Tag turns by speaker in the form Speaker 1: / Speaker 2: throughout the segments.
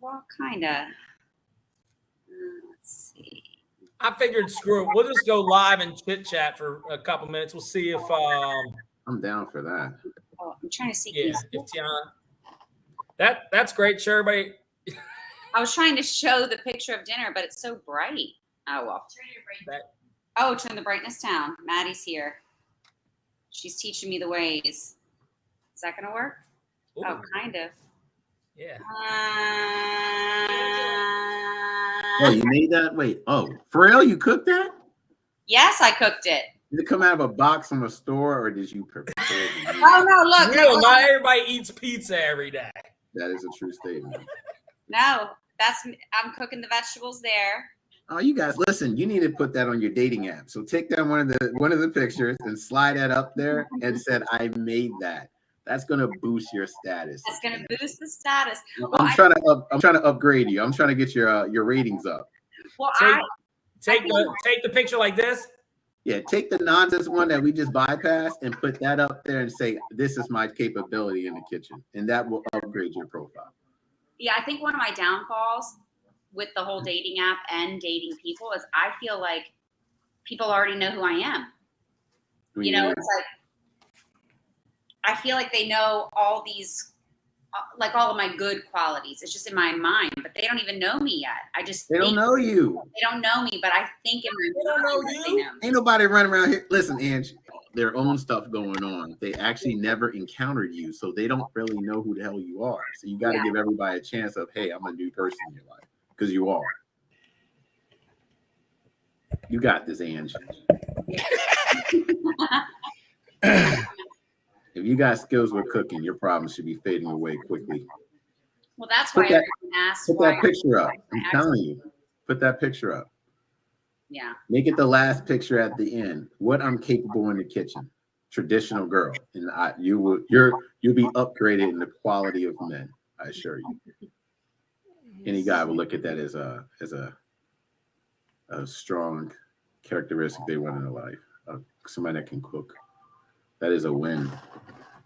Speaker 1: Well, kind of. Let's see.
Speaker 2: I figured, screw it. We'll just go live and chit chat for a couple minutes. We'll see if
Speaker 3: I'm down for that.
Speaker 1: Oh, I'm trying to see.
Speaker 2: Yeah, if Tiana. That's great. Sure, everybody.
Speaker 1: I was trying to show the picture of dinner, but it's so bright. Oh well. Turn the brightness down. Maddie's here. She's teaching me the ways. Is that gonna work? Ooh. Oh, kind of.
Speaker 2: Yeah.
Speaker 3: Oh, you made that? Wait. Oh, for real? You cooked that?
Speaker 1: Yes, I cooked it.
Speaker 3: Did it come out of a box from a store, or did you prepare it?
Speaker 1: Oh no! Look,
Speaker 2: real. Not everybody eats pizza every day.
Speaker 3: That is a true statement.
Speaker 1: No, I'm cooking the vegetables there.
Speaker 3: Oh, you guys, listen. You need to put that on your dating app. So take down one of the pictures and slide that up there and said, "I made that." That's gonna boost your status.
Speaker 1: That's gonna boost the status.
Speaker 3: Well, I'm trying to upgrade you. I'm trying to get your ratings up.
Speaker 1: Well,
Speaker 2: take the picture like this.
Speaker 3: Yeah, take the nonsense one that we just bypassed and put that up there and say, "This is my capability in the kitchen," and that will upgrade your profile.
Speaker 1: Yeah, I think one of my downfalls with the whole dating app and dating people is I feel like people already know who I am. You know, it's like I feel like they know all these, like all of my good qualities. It's just in my mind, but they don't even know me yet.
Speaker 3: They don't know you.
Speaker 1: They don't know me, but I think in my mind they know me.
Speaker 3: Ain't nobody running around here. Listen, Ange, their own stuff going on. They actually never encountered you, so they don't really know who the hell you are. So you got to give everybody a chance of, hey, I'm a new person in your life, because you are. You got this, Ange. If you got skills with cooking, your problems should be fading away quickly.
Speaker 1: Well, that's why everyone asks.
Speaker 3: Put that picture up. I'm telling you. Put that picture up.
Speaker 1: Yeah.
Speaker 3: Make it the last picture at the end. What I'm capable in the kitchen. Traditional girl. And you'll be upgraded in the quality of men, I assure you. Any guy will look at that as a strong characteristic they want in their life. Somebody that can cook. That is a win.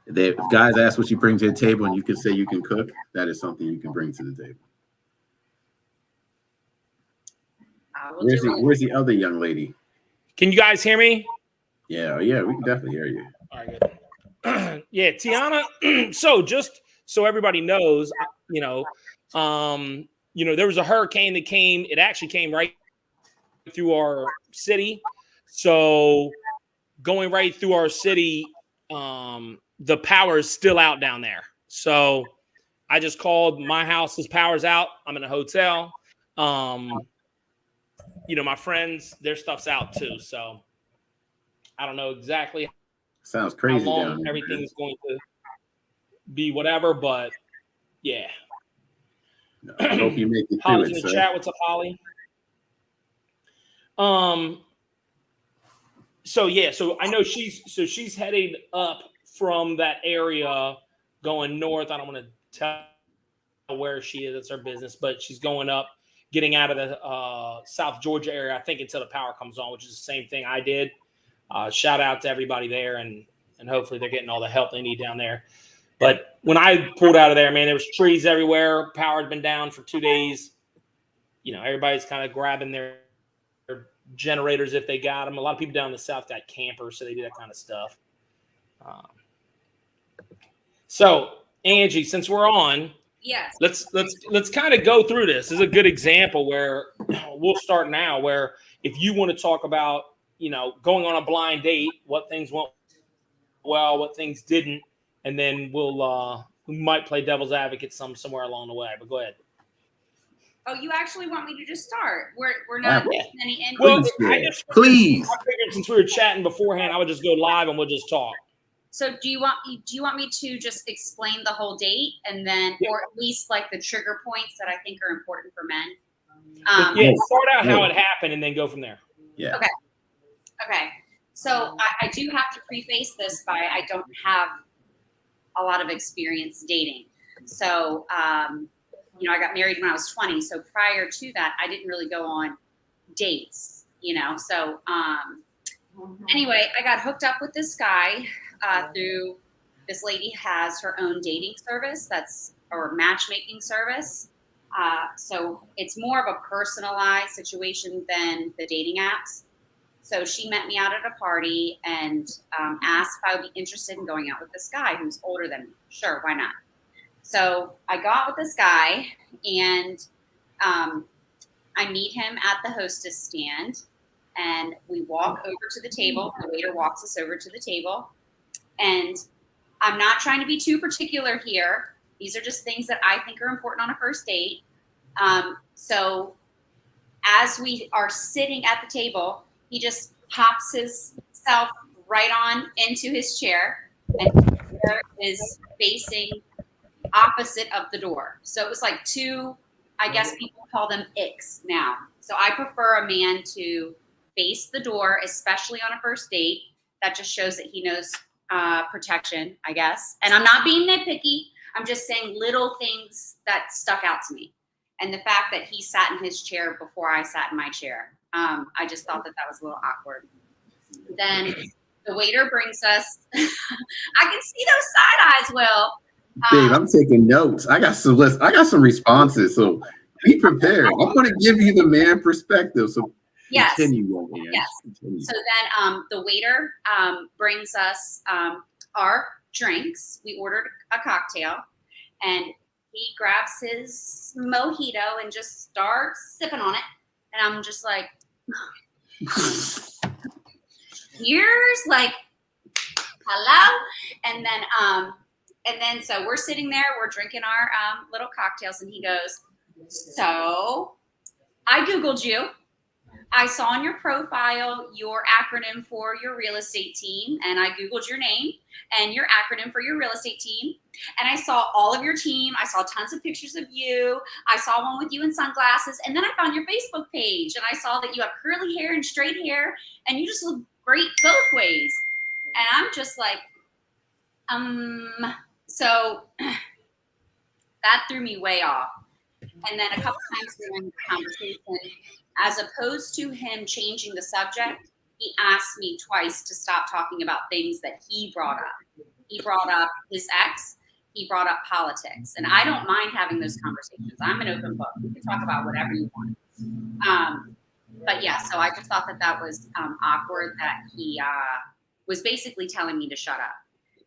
Speaker 3: If guys ask what you bring to the table and you can say you can cook, that is something you can bring to the table. Where's the other young lady?
Speaker 2: Can you guys hear me?
Speaker 3: Yeah, we can definitely hear you.
Speaker 2: All right, good. Yeah, Tiana. So just so everybody knows, there was a hurricane that came. It actually came right through our city. So going right through our city, the power is still out down there. So I just called my house's power's out. I'm in a hotel. My friends, their stuff's out too. So I don't know exactly
Speaker 3: sounds crazy
Speaker 2: how long everything's going to be, whatever, but yeah.
Speaker 3: No, I hope you make it
Speaker 2: Holly's in the chat. What's up, Holly? So I know she's headed up from that area going north. I don't want to tell where she is. It's her business, but she's going up, getting out of the South Georgia area, I think, until the power comes on, which is the same thing I did. Shout out to everybody there, and hopefully they're getting all the help they need down there. But when I pulled out of there, man, there was trees everywhere. Power had been down for 2 days. Everybody's kind of grabbing their generators if they got them. A lot of people down in the South got campers, so they do that kind of stuff. So Angie, since we're on,
Speaker 1: yes,
Speaker 2: let's kind of go through this. This is a good example where we'll start now. Where if you want to talk about, going on a blind date, what things went well, what things didn't, and then we might play devil's advocate somewhere along the way. But go ahead.
Speaker 1: Oh, you actually want me to just start? We're not any end.
Speaker 2: Well,
Speaker 3: please.
Speaker 2: I figured since we were chatting beforehand, I would just go live and we'll just talk.
Speaker 1: So do you want me to just explain the whole date and then, or at least like the trigger points that I think are important for men?
Speaker 2: Start out how it happened and then go from there.
Speaker 3: Yeah.
Speaker 1: Okay. So I do have to preface this by I don't have a lot of experience dating. So, I got married when I was 20. So prior to that, I didn't really go on dates, So anyway, I got hooked up with this guy through this lady has her own dating service or matchmaking service. So it's more of a personalized situation than the dating apps. So she met me out at a party and asked if I would be interested in going out with this guy who's older than me. Sure, why not? So I go out with this guy, and I meet him at the hostess stand, and we walk over to the table. The waiter walks us over to the table, and I'm not trying to be too particular here. These are just things that I think are important on a first date. So as we are sitting at the table, he just pops himself right on into his chair, and his chair is facing opposite of the door. So it was like two, I guess people call them icks now. So I prefer a man to face the door, especially on a first date. That just shows that he knows protection, I guess. And I'm not being nitpicky. I'm just saying little things that stuck out to me. And the fact that he sat in his chair before I sat in my chair. I just thought that was a little awkward. Then the waiter brings us, I can see those side eyes, Will.
Speaker 3: Babe, I'm taking notes. I got some responses, so be prepared. I'm going to give you the man perspective. So
Speaker 1: yes,
Speaker 3: continue on, man.
Speaker 1: yes.
Speaker 3: Continue.
Speaker 1: So then the waiter brings us our drinks. We ordered a cocktail, and he grabs his mojito and just starts sipping on it, and I'm just like, here's like, hello, and then so we're sitting there, we're drinking our little cocktails, and he goes, so I Googled you. I saw on your profile your acronym for your real estate team, and I Googled your name and your acronym for your real estate team. And I saw all of your team. I saw tons of pictures of you. I saw one with you in sunglasses. And then I found your Facebook page, and I saw that you have curly hair and straight hair, and you just look great both ways. And I'm just like, so that threw me way off. And then a couple times during the conversation, as opposed to him changing the subject, he asked me twice to stop talking about things that he brought up. He brought up his ex. He brought up politics. And I don't mind having those conversations. I'm an open book. We can talk about whatever you want. But yeah, so I just thought that was awkward that he was basically telling me to shut up.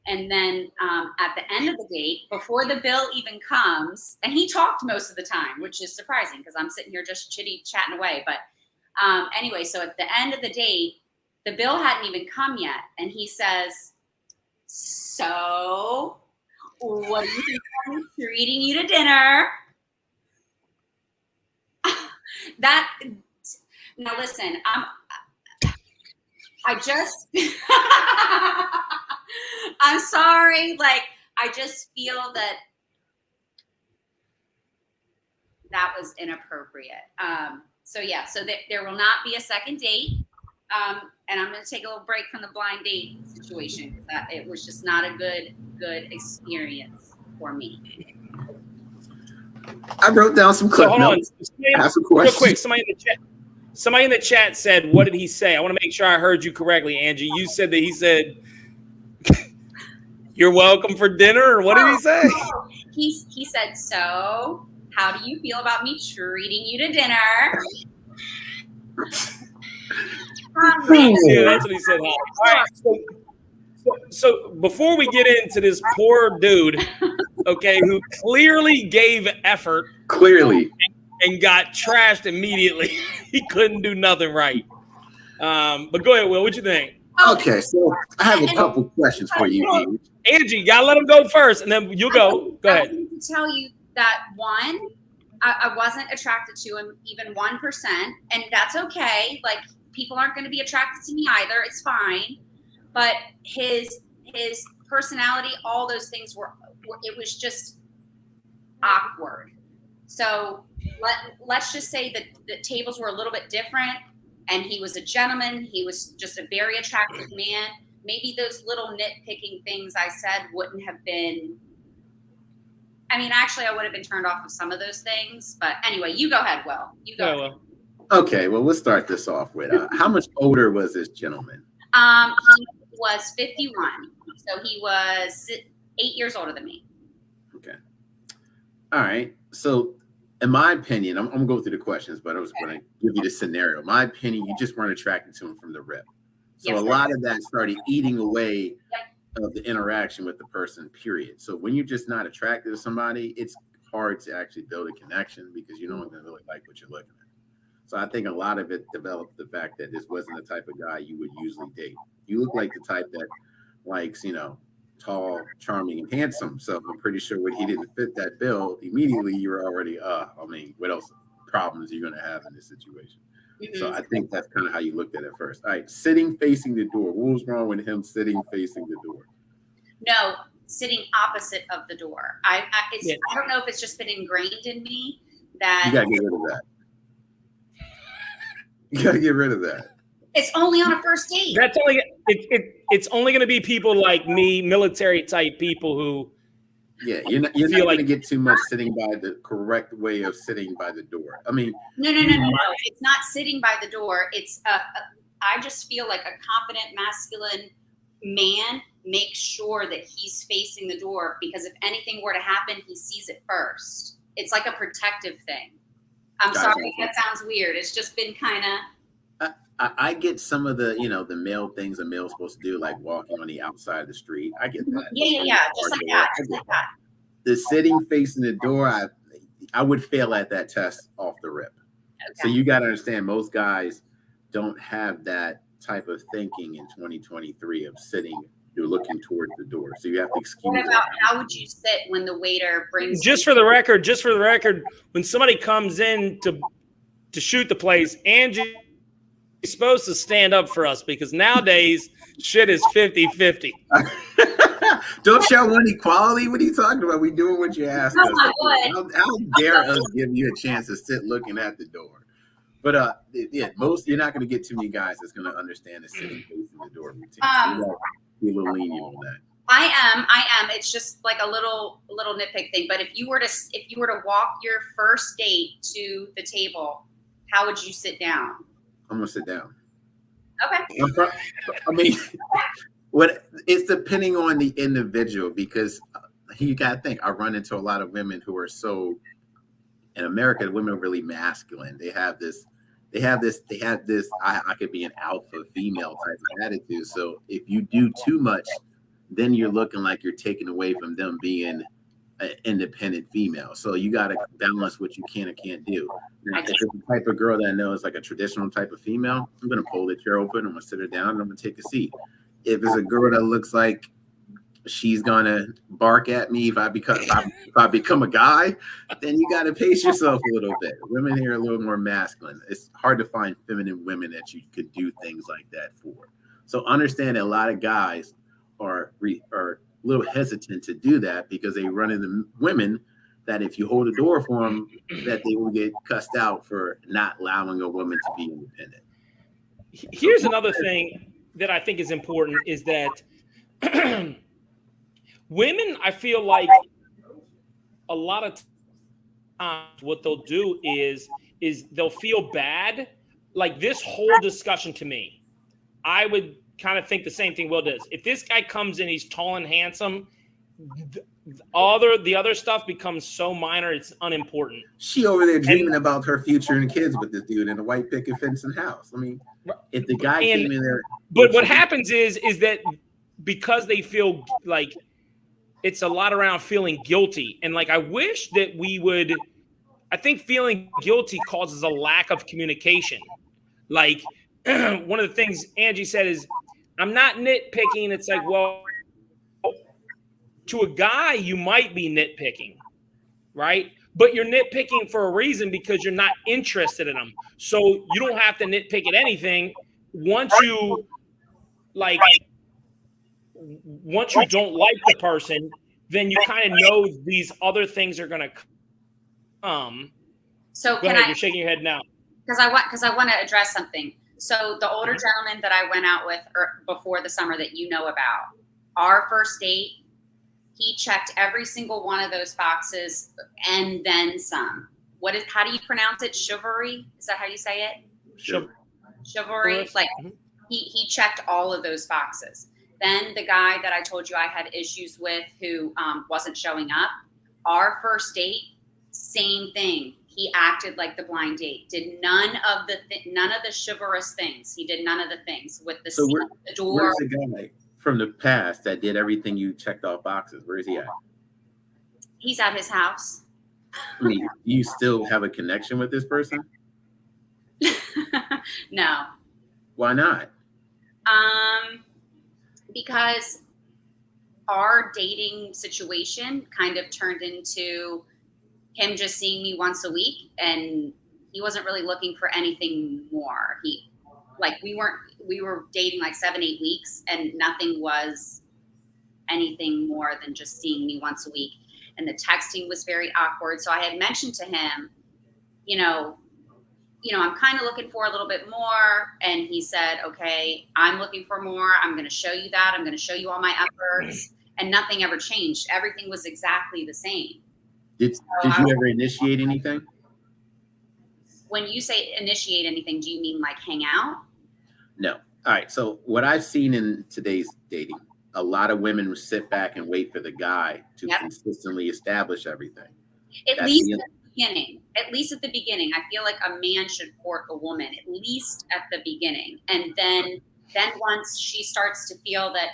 Speaker 1: And then at the end of the date, before the bill even comes, and he talked most of the time, which is surprising because I'm sitting here just chatting away. But anyway, so at the end of the date, the bill hadn't even come yet. And he says, so what do you think I'm treating you to dinner? Now listen, I'm sorry. Like, I just feel that was inappropriate. So there will not be a second date. And I'm going to take a little break from the blind date situation because it was just not a good experience for me.
Speaker 3: I wrote down some clip notes.
Speaker 2: Real quick, somebody in the chat said, "What did he say?" I want to make sure I heard you correctly, Angie. You said that he said, "You're welcome for dinner," or what did he say?
Speaker 1: He said, "So, how do you feel about me treating you to dinner?"
Speaker 2: Yeah, that's what he said. All right, so before we get into this poor dude, okay, who clearly gave effort, and got trashed immediately, he couldn't do nothing right. But go ahead, Will. What you think?
Speaker 3: Okay, so I have a couple questions for you,
Speaker 2: Angie. Gotta let him go first, and then you'll go. Go ahead.
Speaker 1: I want to tell you that one, I wasn't attracted to him even 1%, and that's okay. Like, people aren't going to be attracted to me either. It's fine. But his personality, all those things it was just awkward. So let's just say that the tables were a little bit different, and he was a gentleman. He was just a very attractive man. Maybe those little nitpicking things I said wouldn't have been. I mean, actually, I would have been turned off of some of those things. But anyway, you go ahead, Will. You go.
Speaker 2: Will.
Speaker 3: Okay, well, let's start this off with how much older was this gentleman?
Speaker 1: He was 51, so he was 8 years older than me.
Speaker 3: Okay. All right. So in my opinion, I'm gonna go through the questions, but I was going to give you the scenario. My opinion, you just weren't attracted to him from the rip. So
Speaker 1: Yes.
Speaker 3: a lot of that started eating away of the interaction with the person, period. So when you're just not attracted to somebody, it's hard to actually build a connection because you don't really like what you're looking at. So I think a lot of it developed the fact that this wasn't the type of guy you would usually date. You look like the type that likes, tall, charming, and handsome. So I'm pretty sure when he didn't fit that bill, immediately you were already, what else problems are you going to have in this situation?
Speaker 1: Mm-hmm.
Speaker 3: So I think that's kind of how you looked at it first. All right, sitting facing the door. What was wrong with him sitting facing the door?
Speaker 1: No, sitting opposite of the door. I don't know if it's just been ingrained in me that
Speaker 3: You got to get rid of that. You got to get rid of that.
Speaker 1: it's only on a first date.
Speaker 2: That's only it's only going to be people like me, military type people who.
Speaker 3: Yeah, you're not going to get too much sitting by the correct way of sitting by the door. I mean,
Speaker 1: no. It's not sitting by the door. It's I just feel like a confident, masculine man makes sure that he's facing the door because if anything were to happen, he sees it first. It's like a protective thing. I'm sorry, that sounds weird. It's just been kind of.
Speaker 3: I get some of the, the male things a male's supposed to do, like walking on the outside of the street. I get that.
Speaker 1: Yeah. Just like that.
Speaker 3: The sitting facing the door, I would fail at that test off the rip. Okay. So you got to understand, most guys don't have that type of thinking in 2023 of sitting, you're looking towards the door. So you have to excuse.
Speaker 1: What about how would you sit when the waiter brings?
Speaker 2: Just for the record, when somebody comes in to shoot the place, Angie is supposed to stand up for us because nowadays shit is 50-50.
Speaker 3: Don't y'all want equality? What are you talking about? We doing what you asked us. How dare us give you a chance to sit looking at the door? But you're not going to get too many guys that's going to understand the sitting facing the door routine. So be a little lenient on that.
Speaker 1: I am. It's just like a little nitpick thing. But if you were to walk your first date to the table, how would you sit down?
Speaker 3: I'm gonna sit down.
Speaker 1: Okay.
Speaker 3: I mean, it's depending on the individual because you got to think. I run into a lot of women who are so. In America, women are really masculine. They have this. I could be an alpha female type of attitude. So if you do too much, then you're looking like you're taking away from them being an independent female. So you got to balance what you can and can't do. Now, if it's the type of girl that I know is like a traditional type of female, I'm going to pull the chair open. I'm going to sit her down and I'm going to take a seat. If it's a girl that looks like she's going to bark at me if I become a guy, then you got to pace yourself a little bit. Women here are a little more masculine. It's hard to find feminine women that you could do things like that for. So understand that a lot of guys are a little hesitant to do that because they run into women that if you hold the door for them, that they will get cussed out for not allowing a woman to be independent.
Speaker 2: Here's another thing that I think is important is that women, I feel like a lot of times what they'll do is they'll feel bad. Like this whole discussion to me, I would kind of think the same thing Will does. If this guy comes in, he's tall and handsome, the other stuff becomes so minor, it's unimportant.
Speaker 3: She over there dreaming about her future and kids with this dude in a white picket fence and house. I mean, if the guy came in there.
Speaker 2: But what happens is that because they feel like it's a lot around feeling guilty. And like, I wish that I think feeling guilty causes a lack of communication. Like one of the things Angie said is, I'm not nitpicking. It's like, well, to a guy, you might be nitpicking, right? But you're nitpicking for a reason because you're not interested in them. So you don't have to nitpick at anything. Once you don't like the person, then you kind of know these other things are going to come.
Speaker 1: So
Speaker 2: go ahead. You're shaking your head now.
Speaker 1: Because I want to address something. So the older gentleman that I went out with before the summer that you know about, our first date, he checked every single one of those boxes and then some. How do you pronounce it? Chivalry? Is that how you say it? Chivalry. Like he checked all of those boxes. Then the guy that I told you I had issues with who wasn't showing up, our first date, same thing. He acted like the blind date. Did none of the chivalrous things. He did none of the things with the,
Speaker 3: So
Speaker 1: the door.
Speaker 3: where's the guy from the past that did everything you checked off boxes? Where is he at?
Speaker 1: He's at his house.
Speaker 3: I mean, do you still have a connection with this person?
Speaker 1: No.
Speaker 3: Why not?
Speaker 1: Because our dating situation kind of turned into him just seeing me once a week, and he wasn't really looking for anything more. We were dating like 7-8 weeks, and nothing was anything more than just seeing me once a week. And the texting was very awkward. So I had mentioned to him, I'm kind of looking for a little bit more. And he said, okay, I'm looking for more. I'm going to show you that. I'm going to show you all my efforts. And nothing ever changed. Everything was exactly the same.
Speaker 3: Did you ever initiate anything?
Speaker 1: When you say initiate anything, do you mean like hang out?
Speaker 3: No. All right. So what I've seen in today's dating, a lot of women will sit back and wait for the guy to consistently establish everying.
Speaker 1: At least at the beginning. At least at the beginning. I feel like a man should court a woman, at least at the beginning. And then once she starts to feel that,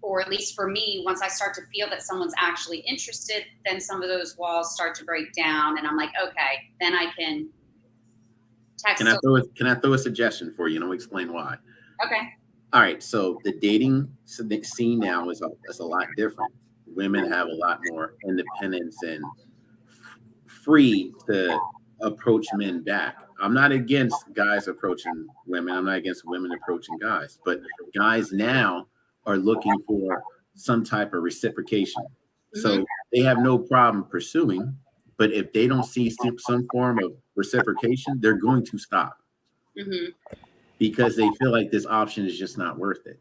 Speaker 1: or at least for me, once I start to feel that someone's actually interested, then some of those walls start to break down. And I'm like, okay, then I can text.
Speaker 3: Can I throw a suggestion for you? And I'll explain why.
Speaker 1: Okay.
Speaker 3: All right. So the dating scene now is a lot different. Women have a lot more independence and free to approach men back. I'm not against guys approaching women. I'm not against women approaching guys. But guys now are looking for some type of reciprocation. So they have no problem pursuing, but if they don't see some form of reciprocation, they're going to stop because they feel like this option is just not worth it.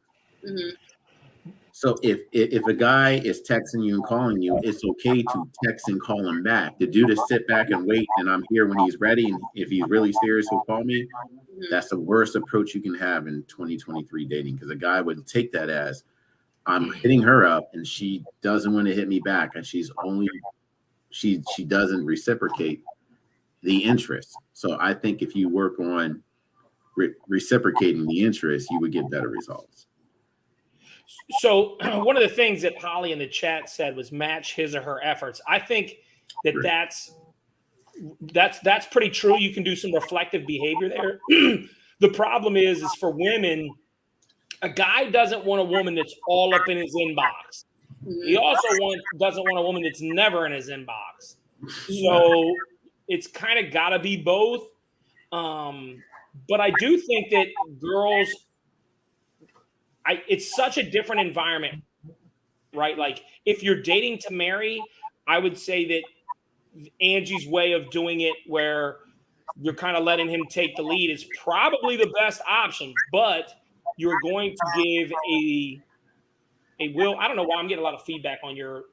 Speaker 3: So if a guy is texting you and calling you, it's okay to text and call him back. The dude to sit back and wait, and I'm here when he's ready, and if he's really serious, he'll call me. That's the worst approach you can have in 2023 dating, because a guy would take that as I'm hitting her up and she doesn't want to hit me back, and she doesn't reciprocate the interest. So I think if you work on reciprocating the interest, you would get better results.
Speaker 2: So one of the things that Holly in the chat said was match his or her efforts. I think that's pretty true. You can do some reflective behavior there. The problem is for women, a guy doesn't want a woman that's all up in his inbox. He also doesn't want a woman that's never in his inbox. So it's kind of got to be both. But I do think that girls, it's such a different environment, right? Like if you're dating to marry, I would say that Angie's way of doing it, where you're kind of letting him take the lead, is probably the best option. But you're going to give a will. I don't know why I'm getting a lot of feedback on your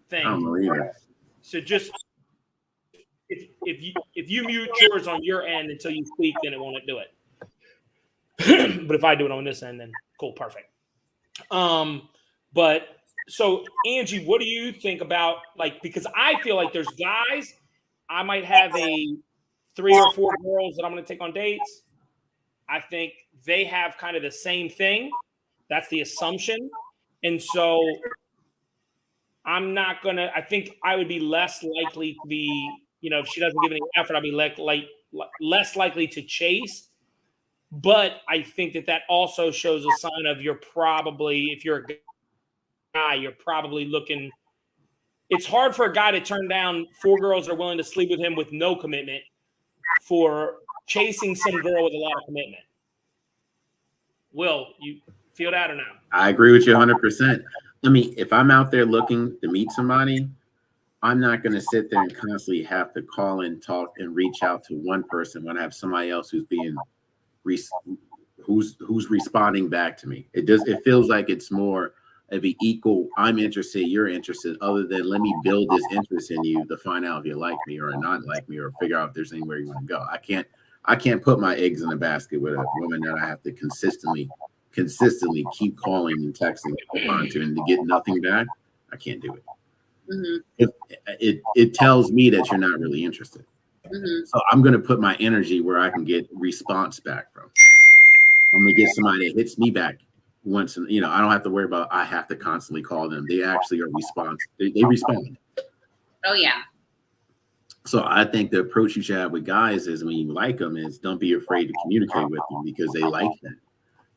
Speaker 2: thing.
Speaker 3: I don't know either.
Speaker 2: So just if you mute yours on your end until you speak, then it won't do it. But if I do it on this end, then cool, perfect. But so Angie, what do you think about, like, because I feel like there's guys, I might have 3 or 4 girls that I'm going to take on dates. I think they have kind of the same thing. That's the assumption. And so I think I would be less likely to be, if she doesn't give any effort, I'd be less likely to chase. But I think that also shows a sign of if you're a guy, you're probably looking. It's hard for a guy to turn down 4 girls that are willing to sleep with him with no commitment for chasing some girl with a lot of commitment. Will, you feel that or not?
Speaker 3: I agree with you 100%. I mean, if I'm out there looking to meet somebody, I'm not going to sit there and constantly have to call and talk and reach out to one person when I have somebody else who's responding back to me. It feels like it's more of an equal, I'm interested, you're interested, other than let me build this interest in you to find out if you like me or not like me, or figure out if there's anywhere you want to go. I can't put my eggs in a basket with a woman that I have to consistently keep calling and texting onto, and to get nothing back. I can't do it. It tells me that you're not really interested. So I'm going to put my energy where I can get response back from. I'm going to get somebody that hits me back once, and I don't have to worry about I have to constantly call them. They actually are they respond.
Speaker 1: Oh yeah.
Speaker 3: So I think the approach you should have with guys is when you like them is don't be afraid to communicate with them because they like that.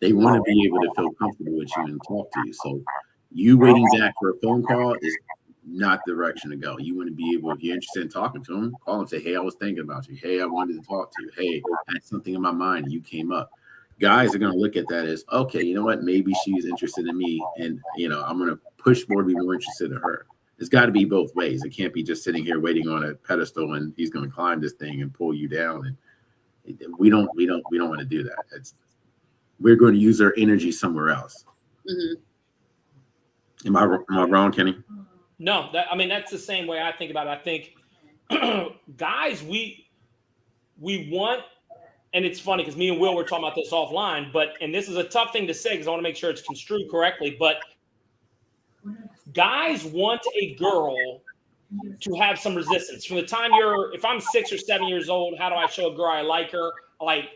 Speaker 3: They want to be able to feel comfortable with you and talk to you. So you waiting back for a phone call is not the direction to go. You want to be able, if you're interested in talking to them, call and say, hey, I was thinking about you. Hey, I wanted to talk to you. Hey, I had something in my mind and you came up. Guys are going to look at that as, okay, you know what? Maybe she's interested in me. And, I'm going to push more to be more interested in her. It's got to be both ways. It can't be just sitting here waiting on a pedestal and he's going to climb this thing and pull you down. And we don't want to do that. We're going to use our energy somewhere else. Am I wrong, Kenny?
Speaker 2: No, that's the same way I think about it. I think guys, we want, and it's funny because me and Will were talking about this offline, and this is a tough thing to say because I want to make sure it's construed correctly, but guys want a girl to have some resistance. From the time if I'm 6 or 7 years old, how do I show a girl I like her? I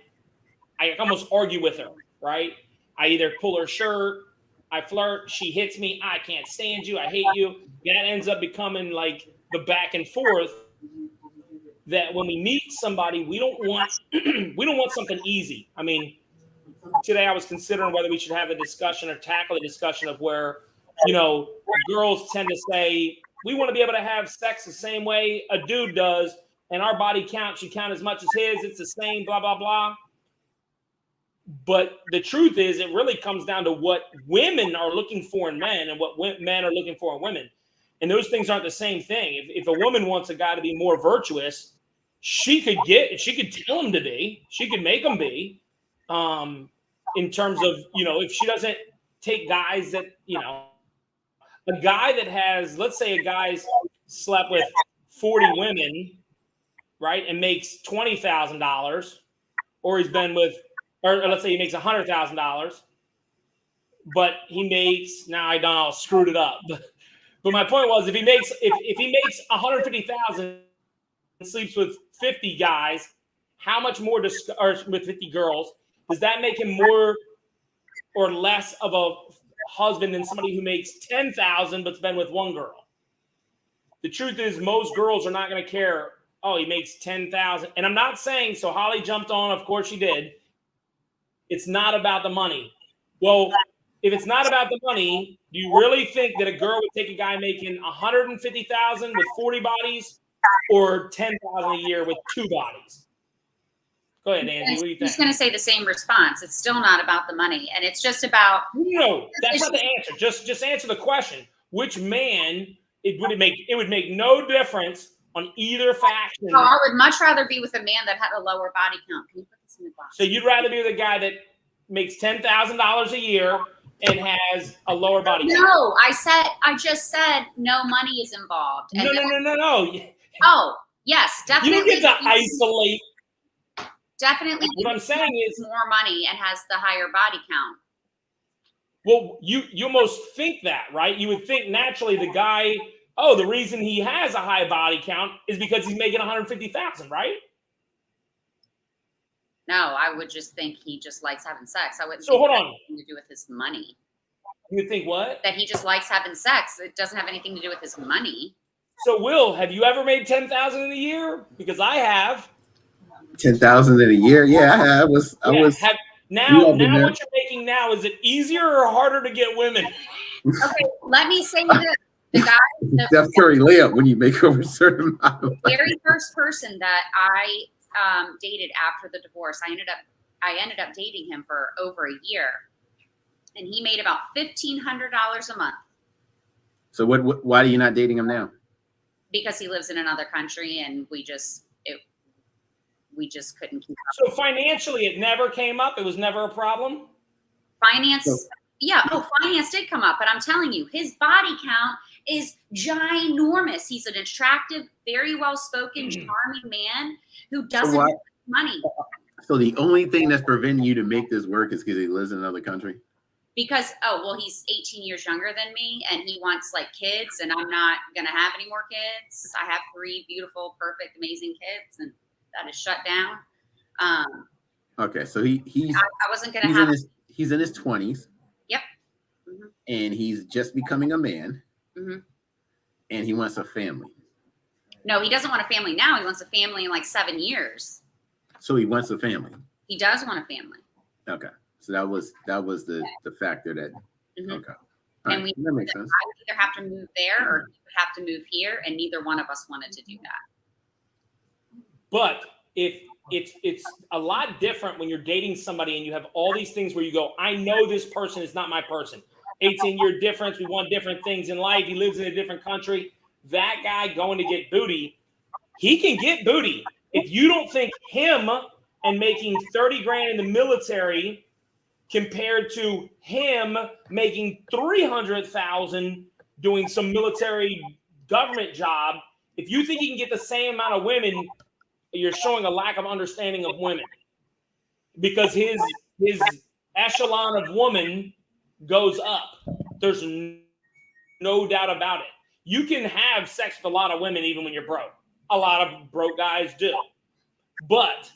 Speaker 2: almost argue with her, right? I either pull her shirt, I flirt, she hits me, I can't stand you, I hate you. That ends up becoming like the back and forth that when we meet somebody, we don't want something easy. I mean, today I was considering whether we should have a discussion or tackle a discussion of where, girls tend to say, we want to be able to have sex the same way a dude does, and our body count should count as much as his. It's the same, blah, blah, blah. But the truth is, it really comes down to what women are looking for in men and what men are looking for in women. And those things aren't the same thing. If a woman wants a guy to be more virtuous, she could tell him to be, she could make him be, in terms of, if she doesn't take guys that, a guy that has, let's say a guy's slept with 40 women, right, and makes $20,000, or he's been with, or let's say he makes $100,000, but he makes, now I don't know, screwed it up. But my point was, if he makes 150,000 and sleeps with 50 guys, how much more or with 50 girls, does that make him more or less of a husband than somebody who makes 10,000 but's been with one girl? The truth is, most girls are not going to care. Oh, he makes 10,000, and I'm not saying so. Holly jumped on, of course she did. It's not about the money. Well, if it's not about the money, do you really think that a girl would take a guy making 150,000 with 40 bodies, or 10,000 a year with 2 bodies? Go ahead, Andy. What do you think?
Speaker 1: He's going to say the same response. It's still not about the money, and it's just about.
Speaker 2: No, that's not the answer. Just answer the question. Which man it would make no difference on either faction.
Speaker 1: Oh, I would much rather be with a man that had a lower body count. Can you put this in the box?
Speaker 2: So you'd rather be with a guy that makes $10,000 a year and has a lower body count?
Speaker 1: No, I just said no money is involved. And
Speaker 2: no.
Speaker 1: Oh, yes, definitely.
Speaker 2: You get to isolate.
Speaker 1: Definitely.
Speaker 2: What I'm saying is
Speaker 1: more money and has the higher body count.
Speaker 2: Well, you almost think that, right? You would think naturally the guy, the reason he has a high body count is because he's making 150,000, right?
Speaker 1: No, I would just think he just likes having sex. I wouldn't.
Speaker 2: So hold on.
Speaker 1: To do with his money.
Speaker 2: You would think what?
Speaker 1: That he just likes having sex. It doesn't have anything to do with his money.
Speaker 2: So, Will, have you ever made 10,000 in a year? Because I have.
Speaker 3: 10,000 in a year? Yeah, I was.
Speaker 2: Now what you're making now, is it easier or harder to get women?
Speaker 1: Okay, let me say this. The guy,
Speaker 3: Steph Curry layup when you make over a certain amount of money.
Speaker 1: Very first person that I dated after the divorce, I ended up dating him for over a year, and he made about $1,500 a month.
Speaker 3: So why are you not dating him now?
Speaker 1: Because he lives in another country, and we just couldn't keep up.
Speaker 2: So financially, it never came up. It was never a problem.
Speaker 1: Finance, yeah. Oh, finance did come up, but I'm telling you, his body count is ginormous. He's an attractive, very well-spoken, charming man who doesn't have money.
Speaker 3: So the only thing that's preventing you to make this work is because he lives in another country?
Speaker 1: Because, he's 18 years younger than me, and he wants, kids, and I'm not going to have any more kids. I have 3 beautiful, perfect, amazing kids, and that is shut down.
Speaker 3: Okay, so he's
Speaker 1: I wasn't going to have.
Speaker 3: He's in his 20s.
Speaker 1: Yep. Mm-hmm.
Speaker 3: And he's just becoming a man.
Speaker 1: Mm-hmm.
Speaker 3: And he wants a family.
Speaker 1: No, he doesn't want a family now. He wants a family in like 7 years.
Speaker 3: So he wants a family.
Speaker 1: He does want a family.
Speaker 3: Okay, so that was the factor that.
Speaker 1: Mm-hmm.
Speaker 3: Okay,
Speaker 1: and
Speaker 3: right. That makes sense.
Speaker 1: I would either have to move there or he would have to move here, and neither one of us wanted to do that.
Speaker 2: But if it's a lot different when you're dating somebody and you have all these things where you go, I know this person is not my person. 18-year difference. We want different things in life. He lives in a different country. That guy going to get booty, he can get booty. If you don't think him and making 30 grand in the military compared to him making 300,000 doing some military government job, if you think he can get the same amount of women, you're showing a lack of understanding of women, because his echelon of woman goes up. There's no doubt about it. You can have sex with a lot of women even when you're broke. A lot of broke guys do. But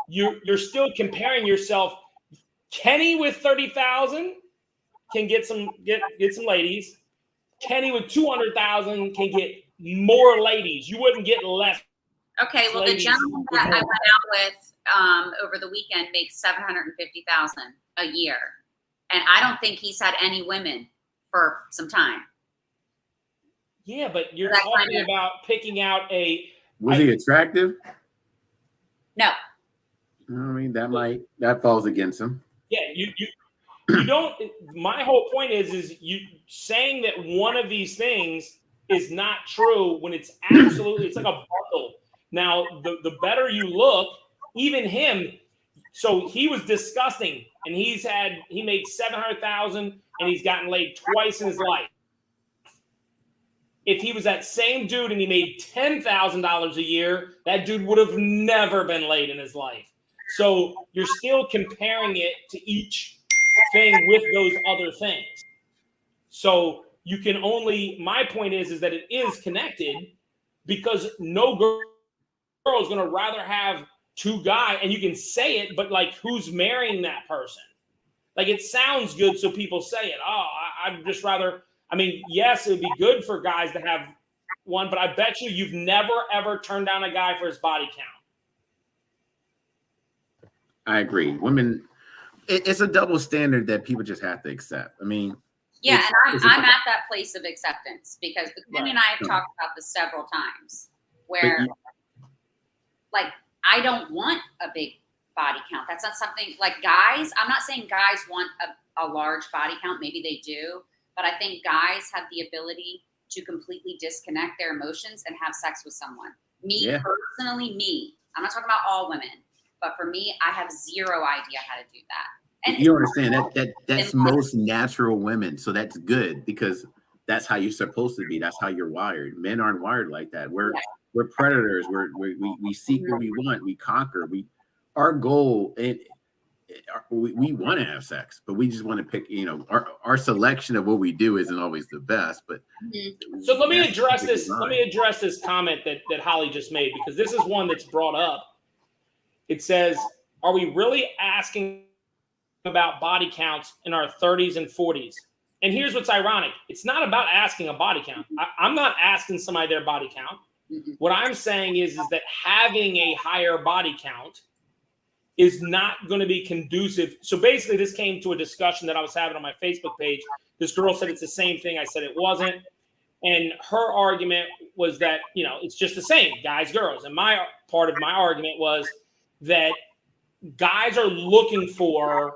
Speaker 2: you're still comparing yourself. Kenny with 30,000 can get some ladies. Kenny with 200,000 can get more ladies. You wouldn't get less.
Speaker 1: Okay, well, the gentleman that I went out with over the weekend makes $750,000 a year, and I don't think he's had any women for some time.
Speaker 2: Yeah, but you're talking about picking out a.
Speaker 3: Was he attractive?
Speaker 1: No.
Speaker 3: I mean, that falls against him.
Speaker 2: Yeah, you don't. My whole point is you saying that one of these things is not true when it's absolutely, it's like a bundle. Now, the better you look, even him. So he was disgusting, and he made 700,000, and he's gotten laid twice in his life. If he was that same dude and he made $10,000 a year, that dude would have never been laid in his life. So you're still comparing it to each thing with those other things. So you can only, my point is that it is connected, because no girl is going to rather have two guys, and you can say it, but like, who's marrying that person? Like, it sounds good, so people say it. Oh, I'd just rather, I mean, yes, it would be good for guys to have one, but I bet you've never, ever turned down a guy for his body count.
Speaker 3: I agree. Women, it's a double standard that people just have to accept. I mean,
Speaker 1: yeah, and I'm at that place of acceptance, because Kenny and I have talked about this several times, where like, I don't want a big body count. That's not something like guys. I'm not saying guys want a large body count. Maybe they do, but I think guys have the ability to completely disconnect their emotions and have sex with someone. Personally, I'm not talking about all women, but for me, I have zero idea how to do that. And
Speaker 3: you understand that's most natural women. So that's good, because that's how you're supposed to be. That's how you're wired. Men aren't wired like that. We're predators. We seek what we want. We conquer. Our goal, and we want to have sex, but we just want to pick. Our selection of what we do isn't always the best. But
Speaker 2: so let me address this. Let me address this comment that Holly just made, because this is one that's brought up. It says, "Are we really asking about body counts in our 30s and 40s?" And here's what's ironic. It's not about asking a body count. I'm not asking somebody their body count. What I'm saying is that having a higher body count is not going to be conducive. So basically, this came to a discussion that I was having on my Facebook page. This girl said it's the same thing. I said it wasn't. And her argument was that, it's just the same, guys, girls. And my part of my argument was that guys are looking for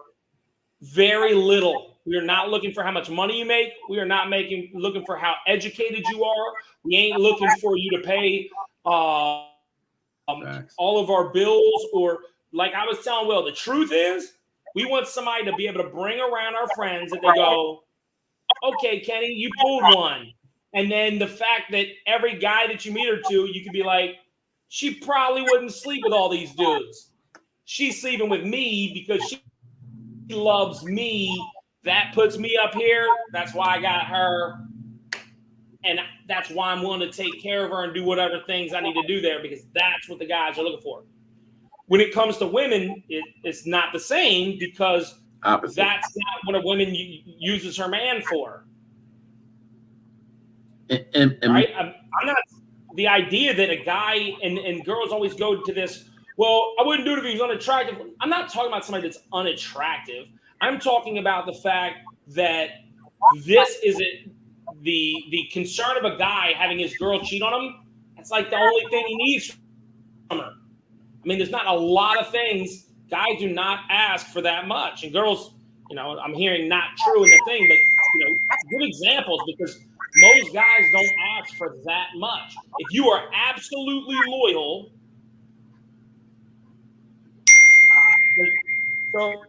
Speaker 2: very little. We are not looking for how much money you make. We are not looking for how educated you are. We ain't looking for you to pay all of our bills. Or, like I was telling Will, the truth is, we want somebody to be able to bring around our friends that they go, okay, Kenny, you pulled one. And then the fact that every guy that you meet her to, you could be like, she probably wouldn't sleep with all these dudes. She's sleeping with me because she loves me. That puts me up here. That's why I got her. And that's why I'm willing to take care of her and do whatever things I need to do there, because that's what the guys are looking for. When it comes to women, it's not the same because
Speaker 3: Opposite.
Speaker 2: that's not what a woman uses her man for.
Speaker 3: And
Speaker 2: right? I'm not the idea that a guy and girls always go to this. Well, I wouldn't do it if he was unattractive. I'm not talking about somebody that's unattractive. I'm talking about the fact that this isn't the concern of a guy having his girl cheat on him. That's like the only thing he needs from her. I mean, there's not a lot of things. Guys do not ask for that much, and girls, I'm hearing not true in the thing, but good examples because most guys don't ask for that much. If you are absolutely loyal, so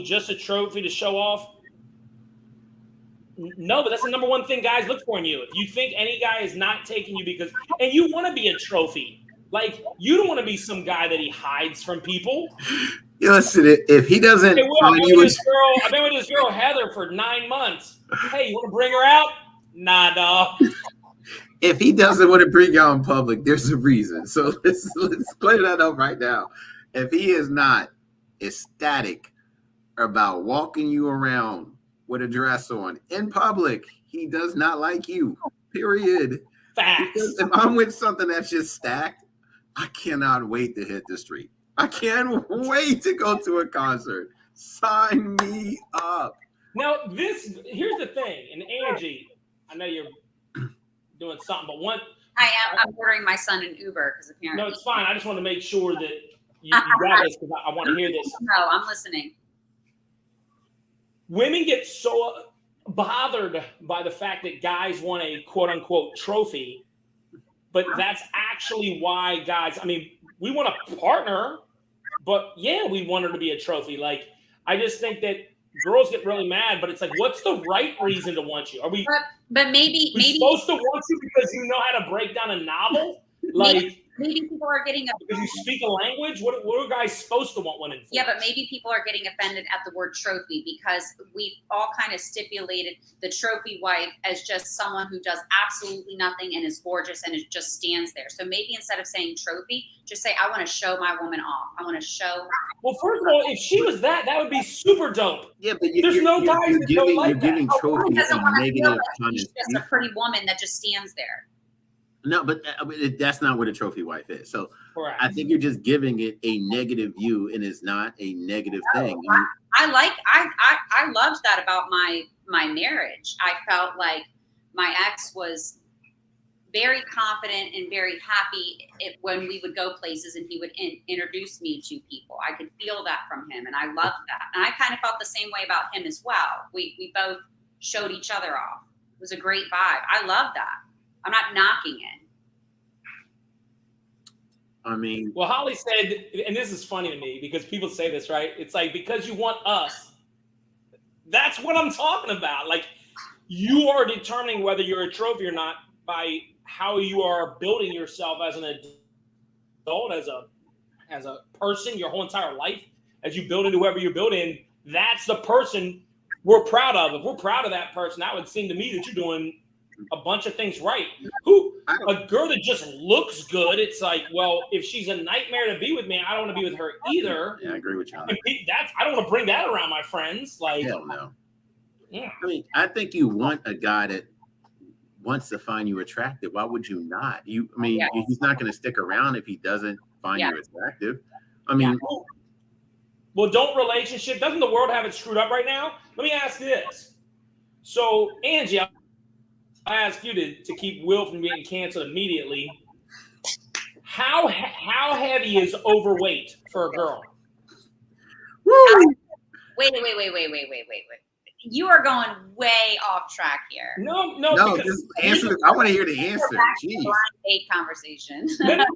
Speaker 2: just a trophy to show off. No, but that's the number one thing guys look for in you. If you think any guy is not taking you and you want to be a trophy, like you don't want to be some guy that he hides from people.
Speaker 3: Listen, if he doesn't
Speaker 2: I've been with this girl Heather for 9 months. Hey, you want to bring her out? Nah, dog.
Speaker 3: If he doesn't want to bring you out in public, there's a reason. So let's clear that up right now. If he is not ecstatic about walking you around with a dress on in public, he does not like you. Period.
Speaker 2: Facts.
Speaker 3: Because if I'm with something that's just stacked, I cannot wait to hit the street. I can't wait to go to a concert. Sign me up.
Speaker 2: Now, here's the thing, and Angie, I know you're doing something, but
Speaker 1: I am. I'm ordering my son an Uber because apparently.
Speaker 2: No, it's fine. I just want to make sure that you got this because I want to hear this.
Speaker 1: No, I'm listening.
Speaker 2: Women get so bothered by the fact that guys want a quote unquote trophy, but that's actually why guys, we want a partner, but yeah, we want her to be a trophy. Like, I just think that girls get really mad, but it's like, what's the right reason to want you? Are we?
Speaker 1: But maybe
Speaker 2: supposed to want you because you know how to break down a novel? Like,
Speaker 1: maybe people are getting
Speaker 2: because you speak a language. What are guys supposed to want women for?
Speaker 1: Yeah, but maybe people are getting offended at the word trophy because we've all kind of stipulated the trophy wife as just someone who does absolutely nothing and is gorgeous and it just stands there. So maybe instead of saying trophy, just say, I want to show my woman off. I want to show.
Speaker 2: Well, first of all, if she was that would be super dope.
Speaker 3: Yeah, but
Speaker 2: there's no guys that don't like that.
Speaker 3: You're giving trophy a negative
Speaker 1: like she's just a pretty woman that just stands there.
Speaker 3: No, but that's not what a trophy wife is. So
Speaker 2: correct.
Speaker 3: I think you're just giving it a negative view, and it's not a negative thing.
Speaker 1: I loved that about my marriage. I felt like my ex was very confident and very happy when we would go places and he would introduce me to people. I could feel that from him, and I loved that. And I kind of felt the same way about him as well. We both showed each other off. It was a great vibe. I love that. I'm not knocking it.
Speaker 2: Well, Holly said, and this is funny to me because people say this, right? It's like, because you want us. That's what I'm talking about. Like, you are determining whether you're a trophy or not by how you are building yourself as an adult, as a person, your whole entire life, as you build into whoever you're building. That's the person we're proud of. If we're proud of that person, that would seem to me that you're doing a bunch of things right. A girl that just looks good, it's like, well, if she's a nightmare to be with me, I don't want to be with her either.
Speaker 3: Yeah, I agree with you.
Speaker 2: I don't want to bring that around my friends. Like,
Speaker 3: hell no.
Speaker 2: Yeah.
Speaker 3: I think you want a guy that wants to find you attractive. Why would you not? He's not going to stick around if he doesn't find you attractive.
Speaker 2: Well, doesn't the world have it screwed up right now? Let me ask this. So, Angie, I ask you to keep Will from getting canceled immediately. How heavy is overweight for a girl?
Speaker 1: Woo! Wait. You are going way off track here.
Speaker 2: No.
Speaker 3: Just answer. I want to hear the answer. Jeez.
Speaker 1: Blind date conversation.
Speaker 2: No,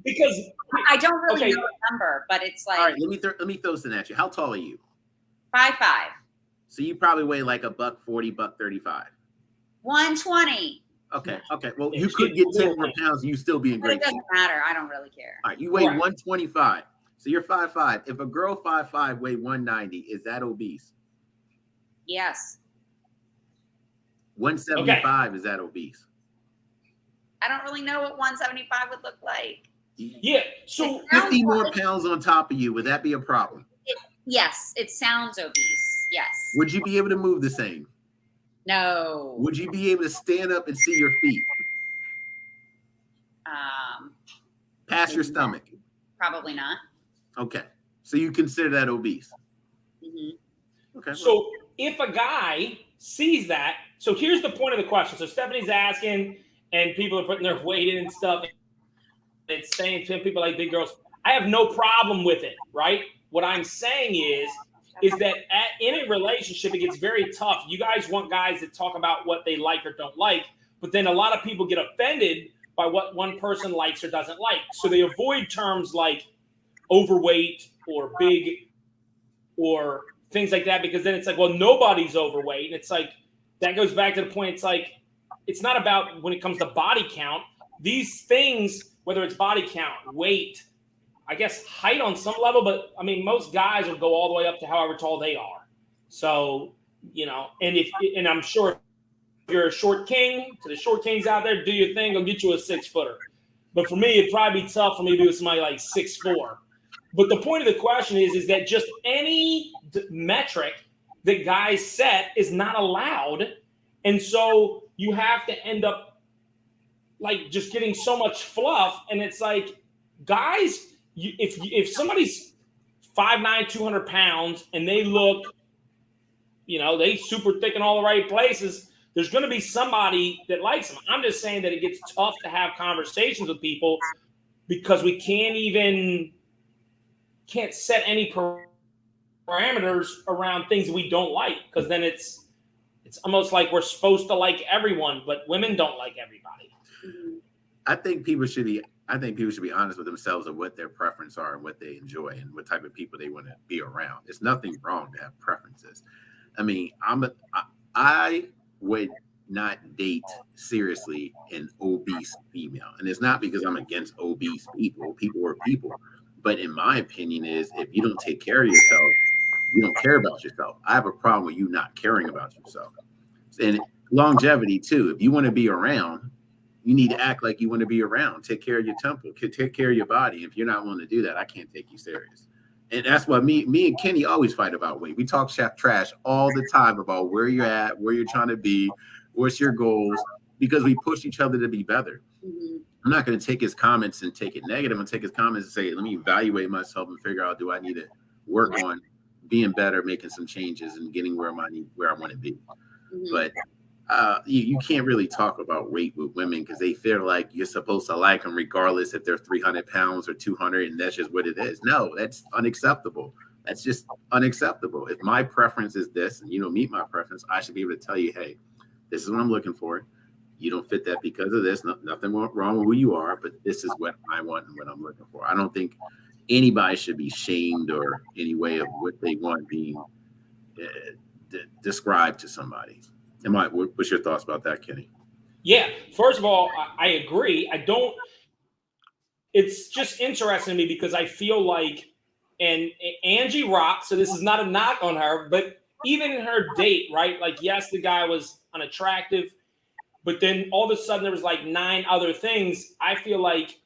Speaker 2: because
Speaker 1: I don't really know the number, but it's like.
Speaker 3: All right, let me throw something at you. How tall are you?
Speaker 1: 5'5".
Speaker 3: So you probably weigh like $140, $135.
Speaker 1: 120.
Speaker 3: Okay. Well, you could get 10 more pounds and you still be in great shape.
Speaker 1: It doesn't matter. I don't really care.
Speaker 3: All right, you weigh 125. So you're 5'5". If a girl 5'5" weigh 190, is that obese?
Speaker 1: Yes.
Speaker 3: 175, is that obese?
Speaker 1: I don't really know what 175 would look like.
Speaker 2: Yeah. So
Speaker 3: 50 more pounds on top of you, would that be a problem?
Speaker 1: Yes, it sounds obese. Yes.
Speaker 3: Would you be able to move the same?
Speaker 1: No.
Speaker 3: Would you be able to stand up and see your feet past your stomach?
Speaker 1: Probably not.
Speaker 3: Okay. So you consider that obese?
Speaker 1: Mm-hmm.
Speaker 3: Okay.
Speaker 2: So if a guy sees that, so here's the point of the question. So Stephanie's asking, and people are putting their weight in and stuff. It's saying to people like big girls, I have no problem with it, right? What I'm saying is that in a relationship, it gets very tough. You guys want guys that talk about what they like or don't like, but then a lot of people get offended by what one person likes or doesn't like. So they avoid terms like overweight or big or things like that, because then it's like, well, nobody's overweight. And it's like, that goes back to the point. It's like, it's not about when it comes to body count. These things, whether it's body count, weight, I guess height on some level, but I mean, most guys will go all the way up to however tall they are. So, you know, and I'm sure if you're a short king, to the short kings out there, do your thing, go get you a 6-footer. But for me, it'd probably be tough for me to be with somebody like 6'4". But the point of the question is that just any metric that guys set is not allowed. And so you have to end up like just getting so much fluff. And it's like, guys, if somebody's 5'9", 200 pounds and they look, you know, they super thick in all the right places, there's going to be somebody that likes them. I'm just saying that it gets tough to have conversations with people because we can't set any parameters around things we don't like, because then it's almost like we're supposed to like everyone, but women don't like everybody.
Speaker 3: I think people should be honest with themselves of what their preferences are and what they enjoy and what type of people they want to be around. There's nothing wrong to have preferences. I mean, I would not date seriously an obese female, and it's not because I'm against obese people. People are people. But in my opinion is, if you don't take care of yourself, you don't care about yourself. I have a problem with you not caring about yourself. And longevity too. If you want to be around, you need to act like you want to be around. Take care of your temple. Take care of your body. If you're not willing to do that, I can't take you serious. And that's why me and Kenny always fight about weight. We talk trash all the time about where you're at, where you're trying to be, what's your goals, because we push each other to be better. Mm-hmm. I'm not going to take his comments and take it negative. I'm going to take his comments and say, let me evaluate myself and figure out, do I need to work on being better, making some changes and getting where I want to be. Mm-hmm. But you can't really talk about weight with women because they feel like you're supposed to like them regardless if they're 300 pounds or 200, and that's just what it is. No, that's unacceptable. That's just unacceptable. If my preference is this and you don't meet my preference, I should be able to tell you, hey, this is what I'm looking for. You don't fit that because of this. Nothing wrong with who you are, but this is what I want and what I'm looking for. I don't think anybody should be shamed or any way of what they want being described to somebody. What's your thoughts about that, Kenny?
Speaker 2: Yeah, first of all, I agree. It's just interesting to me because I feel like, and Angie rocks, so this is not a knock on her, but even in her date, right? Like, yes, the guy was unattractive, but then all of a sudden there was like 9 other things. I feel like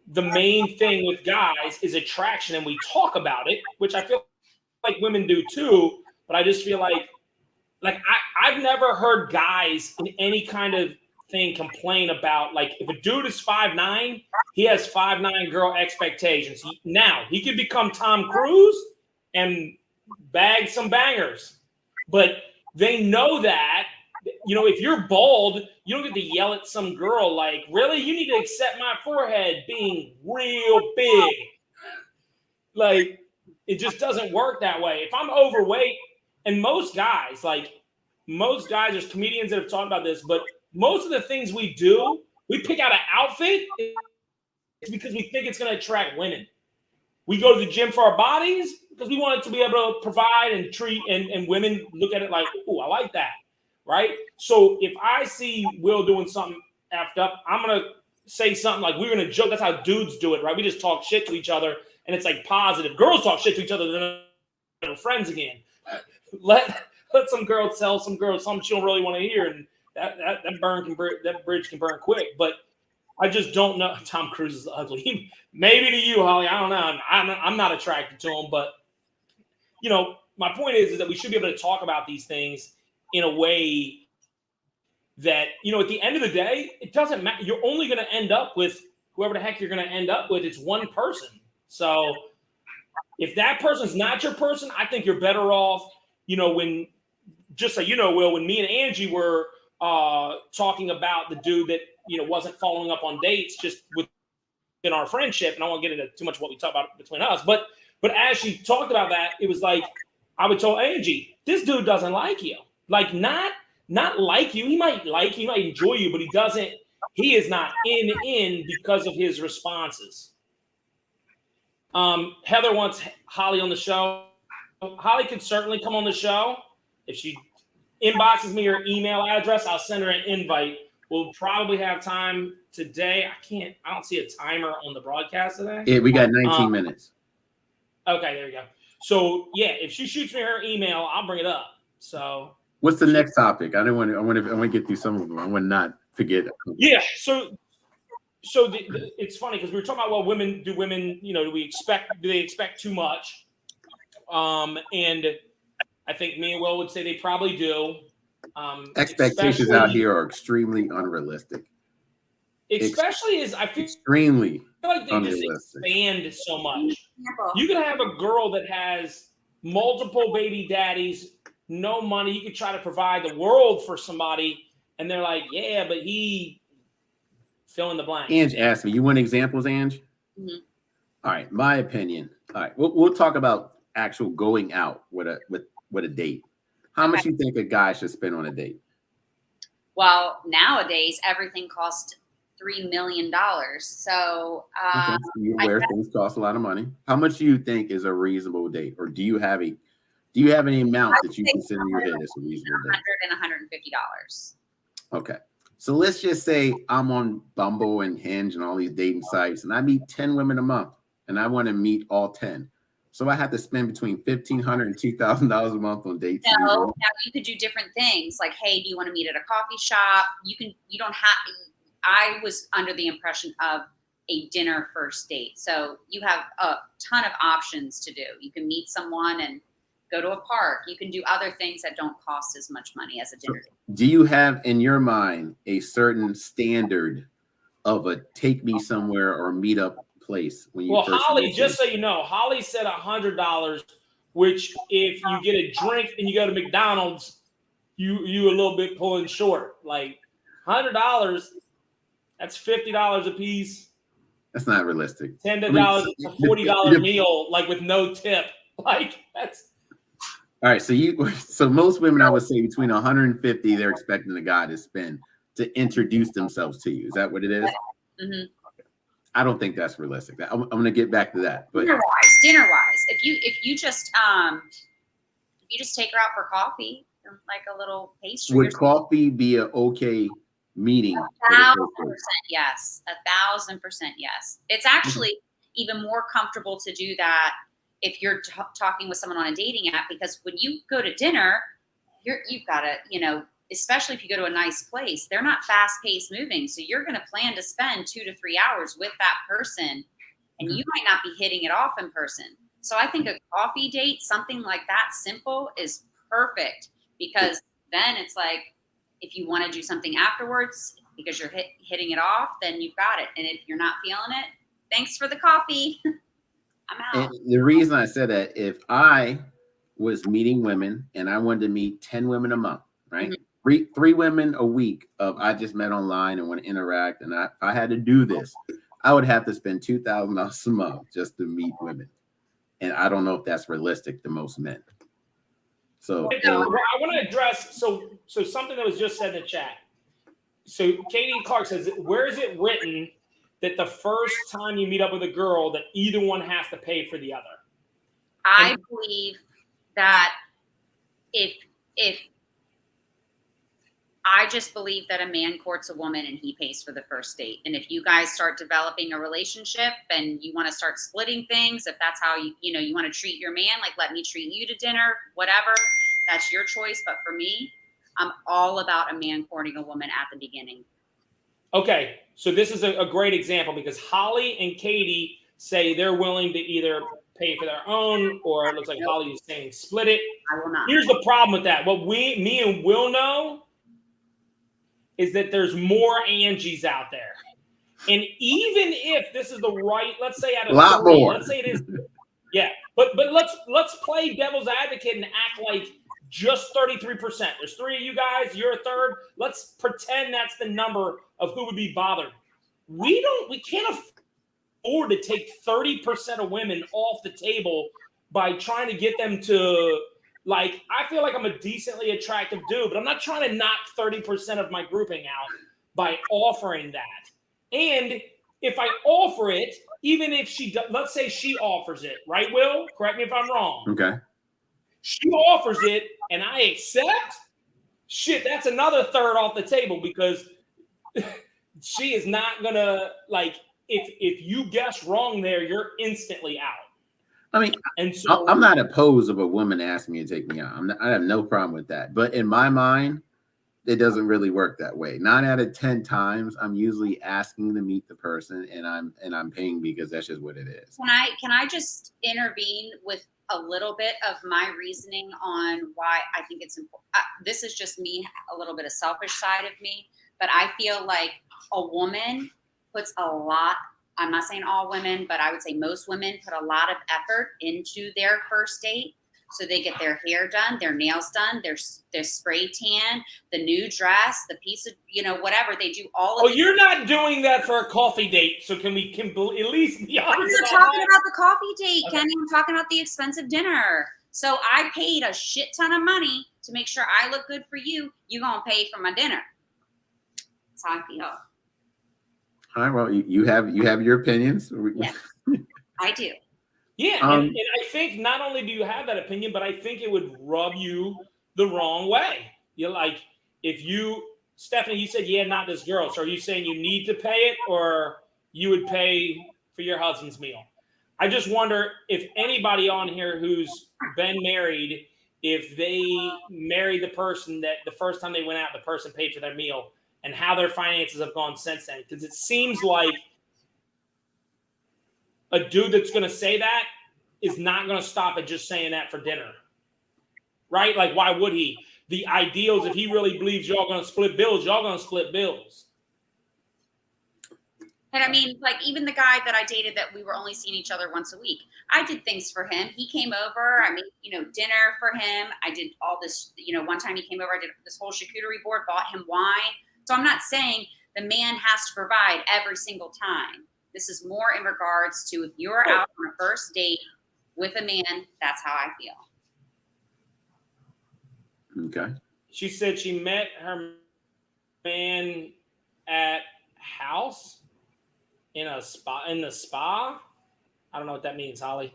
Speaker 2: the main thing with guys is attraction, and we talk about it, which I feel like women do too, but I just feel like I've never heard guys in any kind of thing complain about, like, if a dude is 5'9", he has 5'9" girl expectations. He could become Tom Cruise and bag some bangers, but they know that, you know, if you're bald, you don't get to yell at some girl like, really, you need to accept my forehead being real big. Like, it just doesn't work that way. If I'm overweight, and most guys, there's comedians that have talked about this, but most of the things we do, we pick out an outfit, it's because we think it's going to attract women. We go to the gym for our bodies because we want it to be able to provide and treat, and women look at it like, oh, I like that, right? So if I see Will doing something effed up, I'm going to say something like, we're going to joke. That's how dudes do it, right? We just talk shit to each other, and it's like positive. Girls talk shit to each other, then they're friends again. Let some girl tell some girl something she don't really want to hear, and that bridge can burn quick. But I just don't know. Tom Cruise is ugly. Maybe to you, Holly. I don't know. I'm not attracted to him, but my point is that we should be able to talk about these things in a way that, at the end of the day, it doesn't matter. You're only going to end up with whoever the heck you're going to end up with. It's one person. So if that person's not your person, I think you're better off, when, just so you know, Will, when me and Angie were talking about the dude that, wasn't following up on dates just within our friendship, and I won't get into too much of what we talk about between us, but as she talked about that, it was like, I would tell Angie, this dude doesn't like you. Like, not like you. He might like you, he might enjoy you, but he is not in because of his responses. Heather wants Holly on the show. Holly could certainly come on the show. If she inboxes me her email address, I'll send her an invite. We'll probably have time today. I don't see a timer on the broadcast today.
Speaker 3: Yeah, we got 19 minutes.
Speaker 2: Okay, there you go. So yeah, if she shoots me her email, I'll bring it up. So
Speaker 3: what's the next topic? I want to get through some of them. I want to not forget.
Speaker 2: Yeah. So it's funny because we were talking about, well, do women, do they expect too much? And I think me and Will would say they probably do.
Speaker 3: Expectations out here are extremely unrealistic.
Speaker 2: Especially as I feel
Speaker 3: extremely
Speaker 2: like they just expand so much. You can have a girl that has multiple baby daddies, no money. You could try to provide the world for somebody, and they're like, yeah, but he fill in the blank.
Speaker 3: Ange asked me, you want examples, Ange?
Speaker 1: Mm-hmm.
Speaker 3: All right, my opinion. All right, we'll talk about actual going out with a date. How much you think a guy should spend on a date?
Speaker 1: Well, nowadays everything costs $3 million. So
Speaker 3: you're aware things cost a lot of money. How much do you think is a reasonable date, or do you have any amount that you consider in your head as a reasonable date?
Speaker 1: $100 and $150.
Speaker 3: Okay, so let's just say I'm on Bumble and Hinge and all these dating sites, and I meet 10 women a month, and I want to meet all 10. So I have to spend between $1,500 and $2,000 a month on dates.
Speaker 1: No, now you could do different things. Like, hey, do you want to meet at a coffee shop? You don't have. I was under the impression of a dinner first date. So you have a ton of options to do. You can meet someone and go to a park. You can do other things that don't cost as much money as a dinner date.
Speaker 3: Do you have in your mind a certain standard of a take me somewhere or meet up place when you first
Speaker 2: Holly, just so you know, Holly said $100, which if you get a drink and you go to McDonald's, you a little bit pulling short. Like $100, that's $50 a piece.
Speaker 3: That's not realistic.
Speaker 2: $10 a $40 meal, like with no tip. Like that's
Speaker 3: all right. So most women, I would say between 150, they're expecting the guy to spend to introduce themselves to you. Is that what it is?
Speaker 1: Mm-hmm.
Speaker 3: I don't think that's realistic. I'm going to get back to that. But
Speaker 1: dinner wise, if you just take her out for coffee, like a little pastry.
Speaker 3: Would coffee be an okay meeting?
Speaker 1: 1,000% yes. 1,000% yes. It's actually even more comfortable to do that if you're talking with someone on a dating app, because when you go to dinner, you've got to, especially if you go to a nice place, they're not fast-paced moving. So you're going to plan to spend 2 to 3 hours with that person, and you might not be hitting it off in person. So I think a coffee date, something like that simple, is perfect, because then it's like, if you want to do something afterwards because you're hitting it off, then you've got it. And if you're not feeling it, thanks for the coffee. I'm out.
Speaker 3: And the reason I said that, if I was meeting women and I wanted to meet 10 women a month, right? Mm-hmm. Three women a week I just met online and want to interact, and if I had to do this, I would have to spend $2,000 a month just to meet women. And I don't know if that's realistic to most men. So
Speaker 2: I want to address so something that was just said in the chat. So Katie Clark says, where is it written that the first time you meet up with a girl that either one has to pay for the other?
Speaker 1: I believe that if I just believe that a man courts a woman and he pays for the first date. And if you guys start developing a relationship and you want to start splitting things, if that's how you want to treat your man, like, let me treat you to dinner, whatever, that's your choice. But for me, I'm all about a man courting a woman at the beginning.
Speaker 2: Okay. So this is a great example because Holly and Katie say they're willing to either pay for their own, or it looks like Holly is saying split it.
Speaker 1: I will not.
Speaker 2: Here's the problem with that. What me and Will know is that there's more Angies out there. And even if this is the right, let's say out of
Speaker 3: a lot
Speaker 2: 3,
Speaker 3: more.
Speaker 2: let's say it is, yeah. But let's play devil's advocate and act like just 33%. There's 3 of you guys, you're a third. Let's pretend that's the number of who would be bothered. We can't afford to take 30% of women off the table by trying to get them to, like, I feel like I'm a decently attractive dude, but I'm not trying to knock 30% of my grouping out by offering that. And if I offer it, even if she does, let's say she offers it, right, Will? Correct me if I'm wrong.
Speaker 3: Okay.
Speaker 2: She offers it and I accept, shit, that's another third off the table because she is not gonna, like, if you guess wrong there, you're instantly out.
Speaker 3: I mean,
Speaker 2: and so
Speaker 3: I'm not opposed of a woman asking me to take me out. I have no problem with that. But in my mind, it doesn't really work that way. 9 out of 10 times, I'm usually asking to meet the person, and I'm paying because that's just what it is.
Speaker 1: Can I just intervene with a little bit of my reasoning on why I think it's important? This is just me, a little bit of selfish side of me, but I feel like a woman puts a lot. I'm not saying all women, but I would say most women put a lot of effort into their first date. So they get their hair done, their nails done, their spray tan, the new dress, the piece of, whatever they do. All of
Speaker 2: you're not doing that for a coffee date. So can at least be honest?
Speaker 1: I'm not talking about the coffee date, okay. Kenny. I'm talking about the expensive dinner. So I paid a shit ton of money to make sure I look good for you. You gonna pay for my dinner. That's how I feel.
Speaker 3: All right. Well, you have your opinions.
Speaker 1: Yes, I do.
Speaker 2: Yeah, and I think not only do you have that opinion, but I think it would rub you the wrong way. You're like, Stephanie, you said, yeah, not this girl. So are you saying you need to pay it, or you would pay for your husband's meal? I just wonder if anybody on here who's been married, if they married the person that the first time they went out, the person paid for their meal, and how their finances have gone since then. Because it seems like a dude that's going to say that is not going to stop at just saying that for dinner. Right? Like, why would he? The ideal is if he really believes y'all going to split bills, y'all going to split bills.
Speaker 1: And I mean, like, even the guy that I dated that we were only seeing each other once a week, I did things for him. He came over. I made, dinner for him. I did all this, one time he came over, I did this whole charcuterie board, bought him wine. So I'm not saying the man has to provide every single time. This is more in regards to if you're out on a first date with a man, that's how I feel.
Speaker 3: Okay.
Speaker 2: She said she met her man at house in the spa. I don't know what that means, Holly.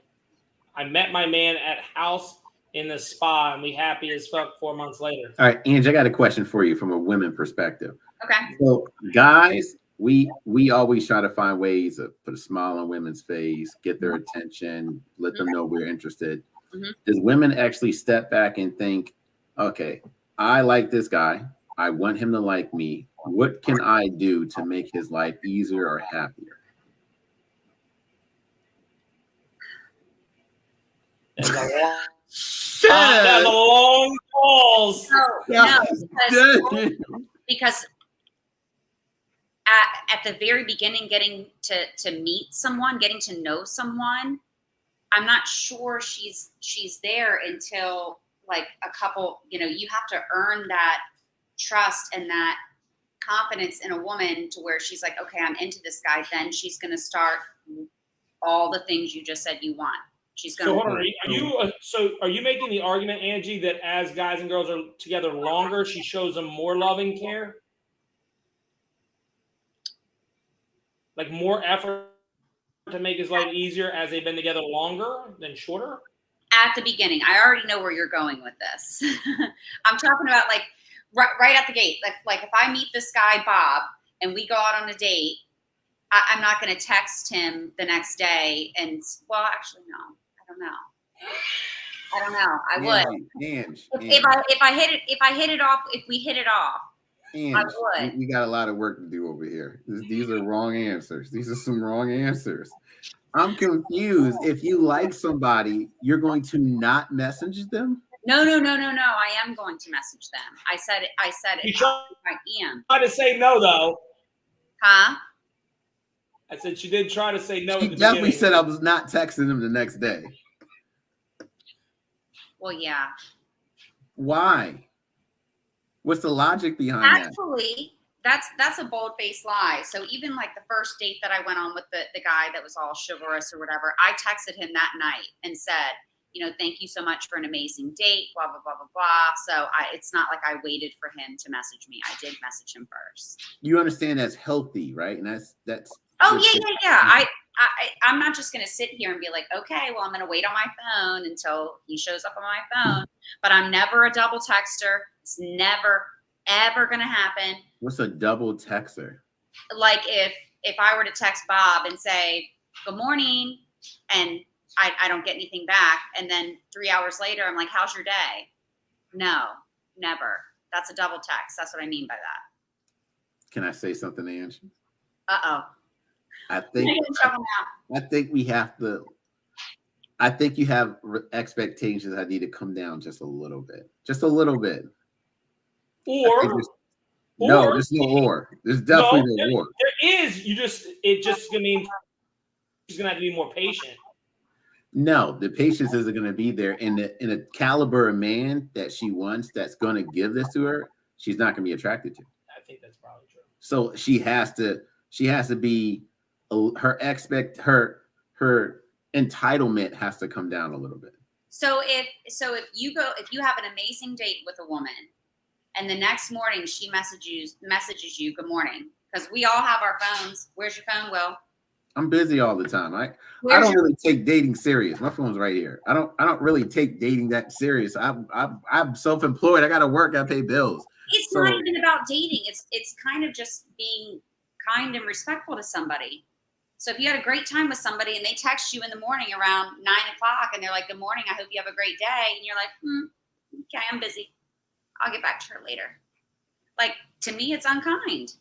Speaker 2: I met my man at house in the spa, and we happy as fuck 4 months later.
Speaker 3: All right, Ange, I got a question for you from a women perspective.
Speaker 1: Okay.
Speaker 3: So guys, we always try to find ways to put a smile on women's face, get their attention, let them know we're interested.
Speaker 1: Mm-hmm.
Speaker 3: Does women actually step back and think, okay, I like this guy. I want him to like me. What can I do to make his life easier or happier?
Speaker 2: There's a long pause.
Speaker 1: No, because at the very beginning, getting to meet someone, getting to know someone, I'm not sure she's there until like a couple, you have to earn that trust and that confidence in a woman to where she's like, okay, I'm into this guy. Then she's going to start all the things you just said you want. She's going
Speaker 2: to. So hold on. Are you making the argument, Angie, that as guys and girls are together longer, she shows them more love and care? Like more effort to make his life easier as they've been together longer than shorter?
Speaker 1: At the beginning. I already know where you're going with this. I'm talking about like right at the gate. Like if I meet this guy, Bob, and we go out on a date, I'm not going to text him the next day and, well, actually, no. I don't know. I would. If we hit it off,
Speaker 3: And
Speaker 1: I would.
Speaker 3: we got a lot of work to do over here. These are wrong answers. These are some wrong answers. I'm confused. If you like somebody, you're going to not message them?
Speaker 1: No. I am going to message them. I said it.
Speaker 2: You
Speaker 1: I am.
Speaker 2: tried to say no, though.
Speaker 1: Huh?
Speaker 2: I said she did try to say no.
Speaker 3: She
Speaker 2: at the
Speaker 3: definitely
Speaker 2: beginning.
Speaker 3: said I was not texting him the next day.
Speaker 1: Well, yeah.
Speaker 3: Why? What's the logic behind that?
Speaker 1: Actually, that's a bold-faced lie. So even like the first date that I went on with the guy that was all chivalrous or whatever, I texted him that night and said, thank you so much for an amazing date, blah, blah, blah, blah, blah. So it's not like I waited for him to message me. I did message him first.
Speaker 3: You understand that's healthy, right? And that's
Speaker 1: Oh, yeah. I'm not just going to sit here and be like, okay, well, I'm going to wait on my phone until he shows up on my phone. But I'm never a double texter. It's never, ever going to happen.
Speaker 3: What's a double texter?
Speaker 1: Like if I were to text Bob and say, good morning, and I don't get anything back, and then 3 hours later, I'm like, how's your day? No, never. That's a double text. That's what I mean by that.
Speaker 3: Can I say something, Ange?
Speaker 1: Uh-oh.
Speaker 3: I think we have to. I think you have expectations that need to come down just a little bit. Just a little bit.
Speaker 2: Or
Speaker 3: there's no or. There's definitely no or.
Speaker 2: There is. It just means she's gonna have to be more patient.
Speaker 3: No, the patience isn't gonna be there. In a caliber of man that she wants, that's gonna give this to her, she's not gonna be attracted to.
Speaker 2: I think that's probably true.
Speaker 3: So she has to be her entitlement has to come down a little bit.
Speaker 1: So if you have an amazing date with a woman, and the next morning she messages you good morning, because we all have our phones. Where's your phone, Will?
Speaker 3: I'm busy all the time. I don't really take dating serious. My phone's right here. I don't really take dating that serious. I'm self-employed. I got to work. I pay bills.
Speaker 1: It's not even about dating. It's kind of just being kind and respectful to somebody. So if you had a great time with somebody and they text you in the morning around 9 o'clock and they're like, good morning, I hope you have a great day. And you're like, okay, I'm busy. I'll get back to her later. Like, to me, it's unkind.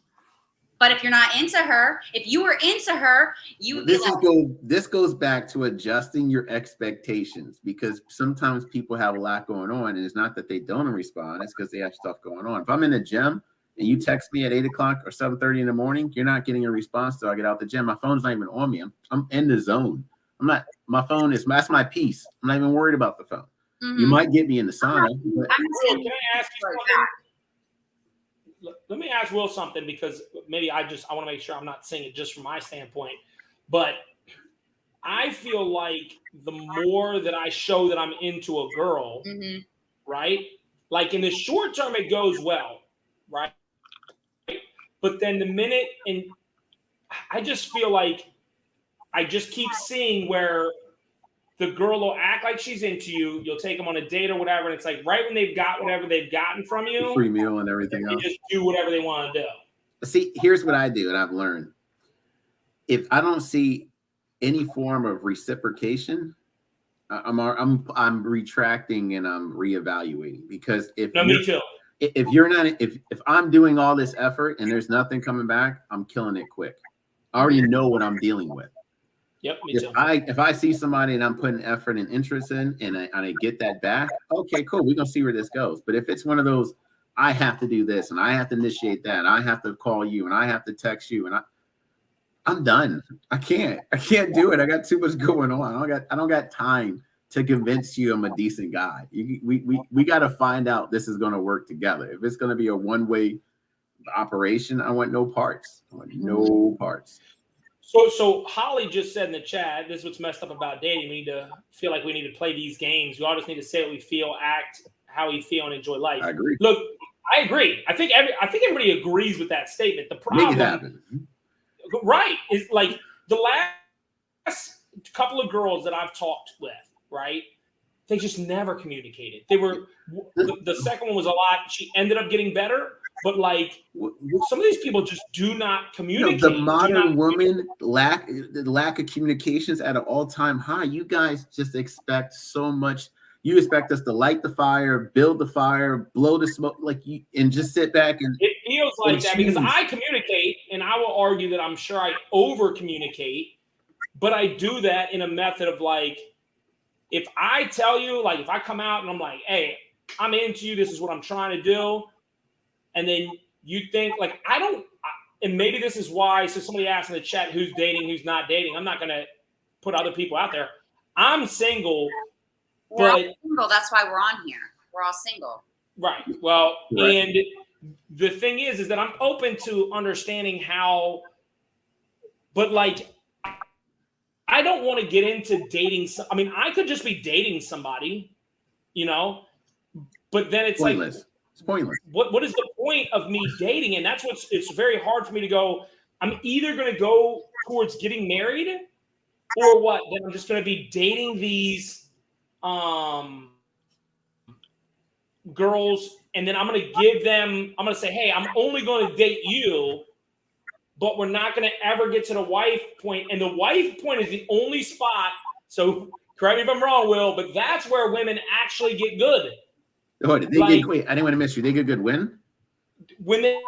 Speaker 1: But if you're not into her, if you were into her, you would be like.
Speaker 3: This goes back to adjusting your expectations, because sometimes people have a lot going on, and it's not that they don't respond, it's because they have stuff going on. If I'm in the gym and you text me at 8 o'clock or 7:30 in the morning, you're not getting a response till I get out the gym. My phone's not even on me. I'm in the zone. My phone is, that's my peace. I'm not even worried about the phone. Mm-hmm. You might get me in the sauna.
Speaker 2: Can I ask you something? Let me ask Will something, because maybe I want to make sure I'm not saying it just from my standpoint, but I feel like the more that I show that I'm into a girl, right? Like in the short term, it goes well, right? But then the minute, and I just feel like I just keep seeing where the girl will act like she's into you. You'll take them on a date or whatever. And it's like right when they've got whatever they've gotten from you,
Speaker 3: free meal and everything else,
Speaker 2: they just do whatever they want to do.
Speaker 3: See, here's what I do, and I've learned. If I don't see any form of reciprocation, I'm retracting and I'm reevaluating, because
Speaker 2: me too.
Speaker 3: If you're not, if I'm doing all this effort and there's nothing coming back, I'm killing it quick. I already know what I'm dealing with.
Speaker 2: Yep, me too.
Speaker 3: If I see somebody and I'm putting effort and interest in, and I get that back, okay, cool. We're gonna see where this goes. But if it's one of those, I have to do this and I have to initiate that, and I have to call you and I have to text you, and I'm done. I can't do it. I got too much going on. I don't got time to convince you I'm a decent guy. We got to find out this is gonna work together. If it's gonna be a one-way operation, I want no parts. I want no parts.
Speaker 2: So Holly just said in the chat, this is what's messed up about dating. We need to feel like we need to play these games. We all just need to say what we feel, act how we feel, and enjoy life.
Speaker 3: I agree.
Speaker 2: Look, I agree. I think everybody agrees with that statement. The problem,
Speaker 3: make it happen.
Speaker 2: Right, is like the last couple of girls that I've talked with, right? They just never communicated. They were the second one was a lot. She ended up getting better. But like some of these people just do not communicate.
Speaker 3: The modern woman the lack of communications at an all-time high. You guys just expect so much. You expect us to light the fire, build the fire, blow the smoke, and just sit back and.
Speaker 2: It almost like that because I communicate, and I will argue that I'm sure I over communicate, but I do that in a method of like, if I tell you, like, if I come out and I'm like, hey, I'm into you, this is what I'm trying to do, and then you think like and maybe this is why. So somebody asked in the chat who's dating, who's not dating. I'm not going to put other people out there. I'm single,
Speaker 1: We're all
Speaker 2: but
Speaker 1: single. That's why we're on here. We're all single.
Speaker 2: right. Well,
Speaker 3: Right.
Speaker 2: and the thing is that I'm open to understanding how, but like, I don't want to get into dating. I mean, I could just be dating somebody, you know, but then it's
Speaker 3: Pointless.
Speaker 2: like,
Speaker 3: It's pointless.
Speaker 2: what is the point of me dating? And that's it's very hard for me to go, I'm either going to go towards getting married or what? Then I'm just going to be dating these girls, and then I'm going to say, hey, I'm only going to date you, but we're not going to ever get to the wife point. And the wife point is the only spot. So correct me if I'm wrong, Will, but that's where women actually get good.
Speaker 3: Oh, did they get, wait, I didn't want to miss you. They get a good win?
Speaker 2: When they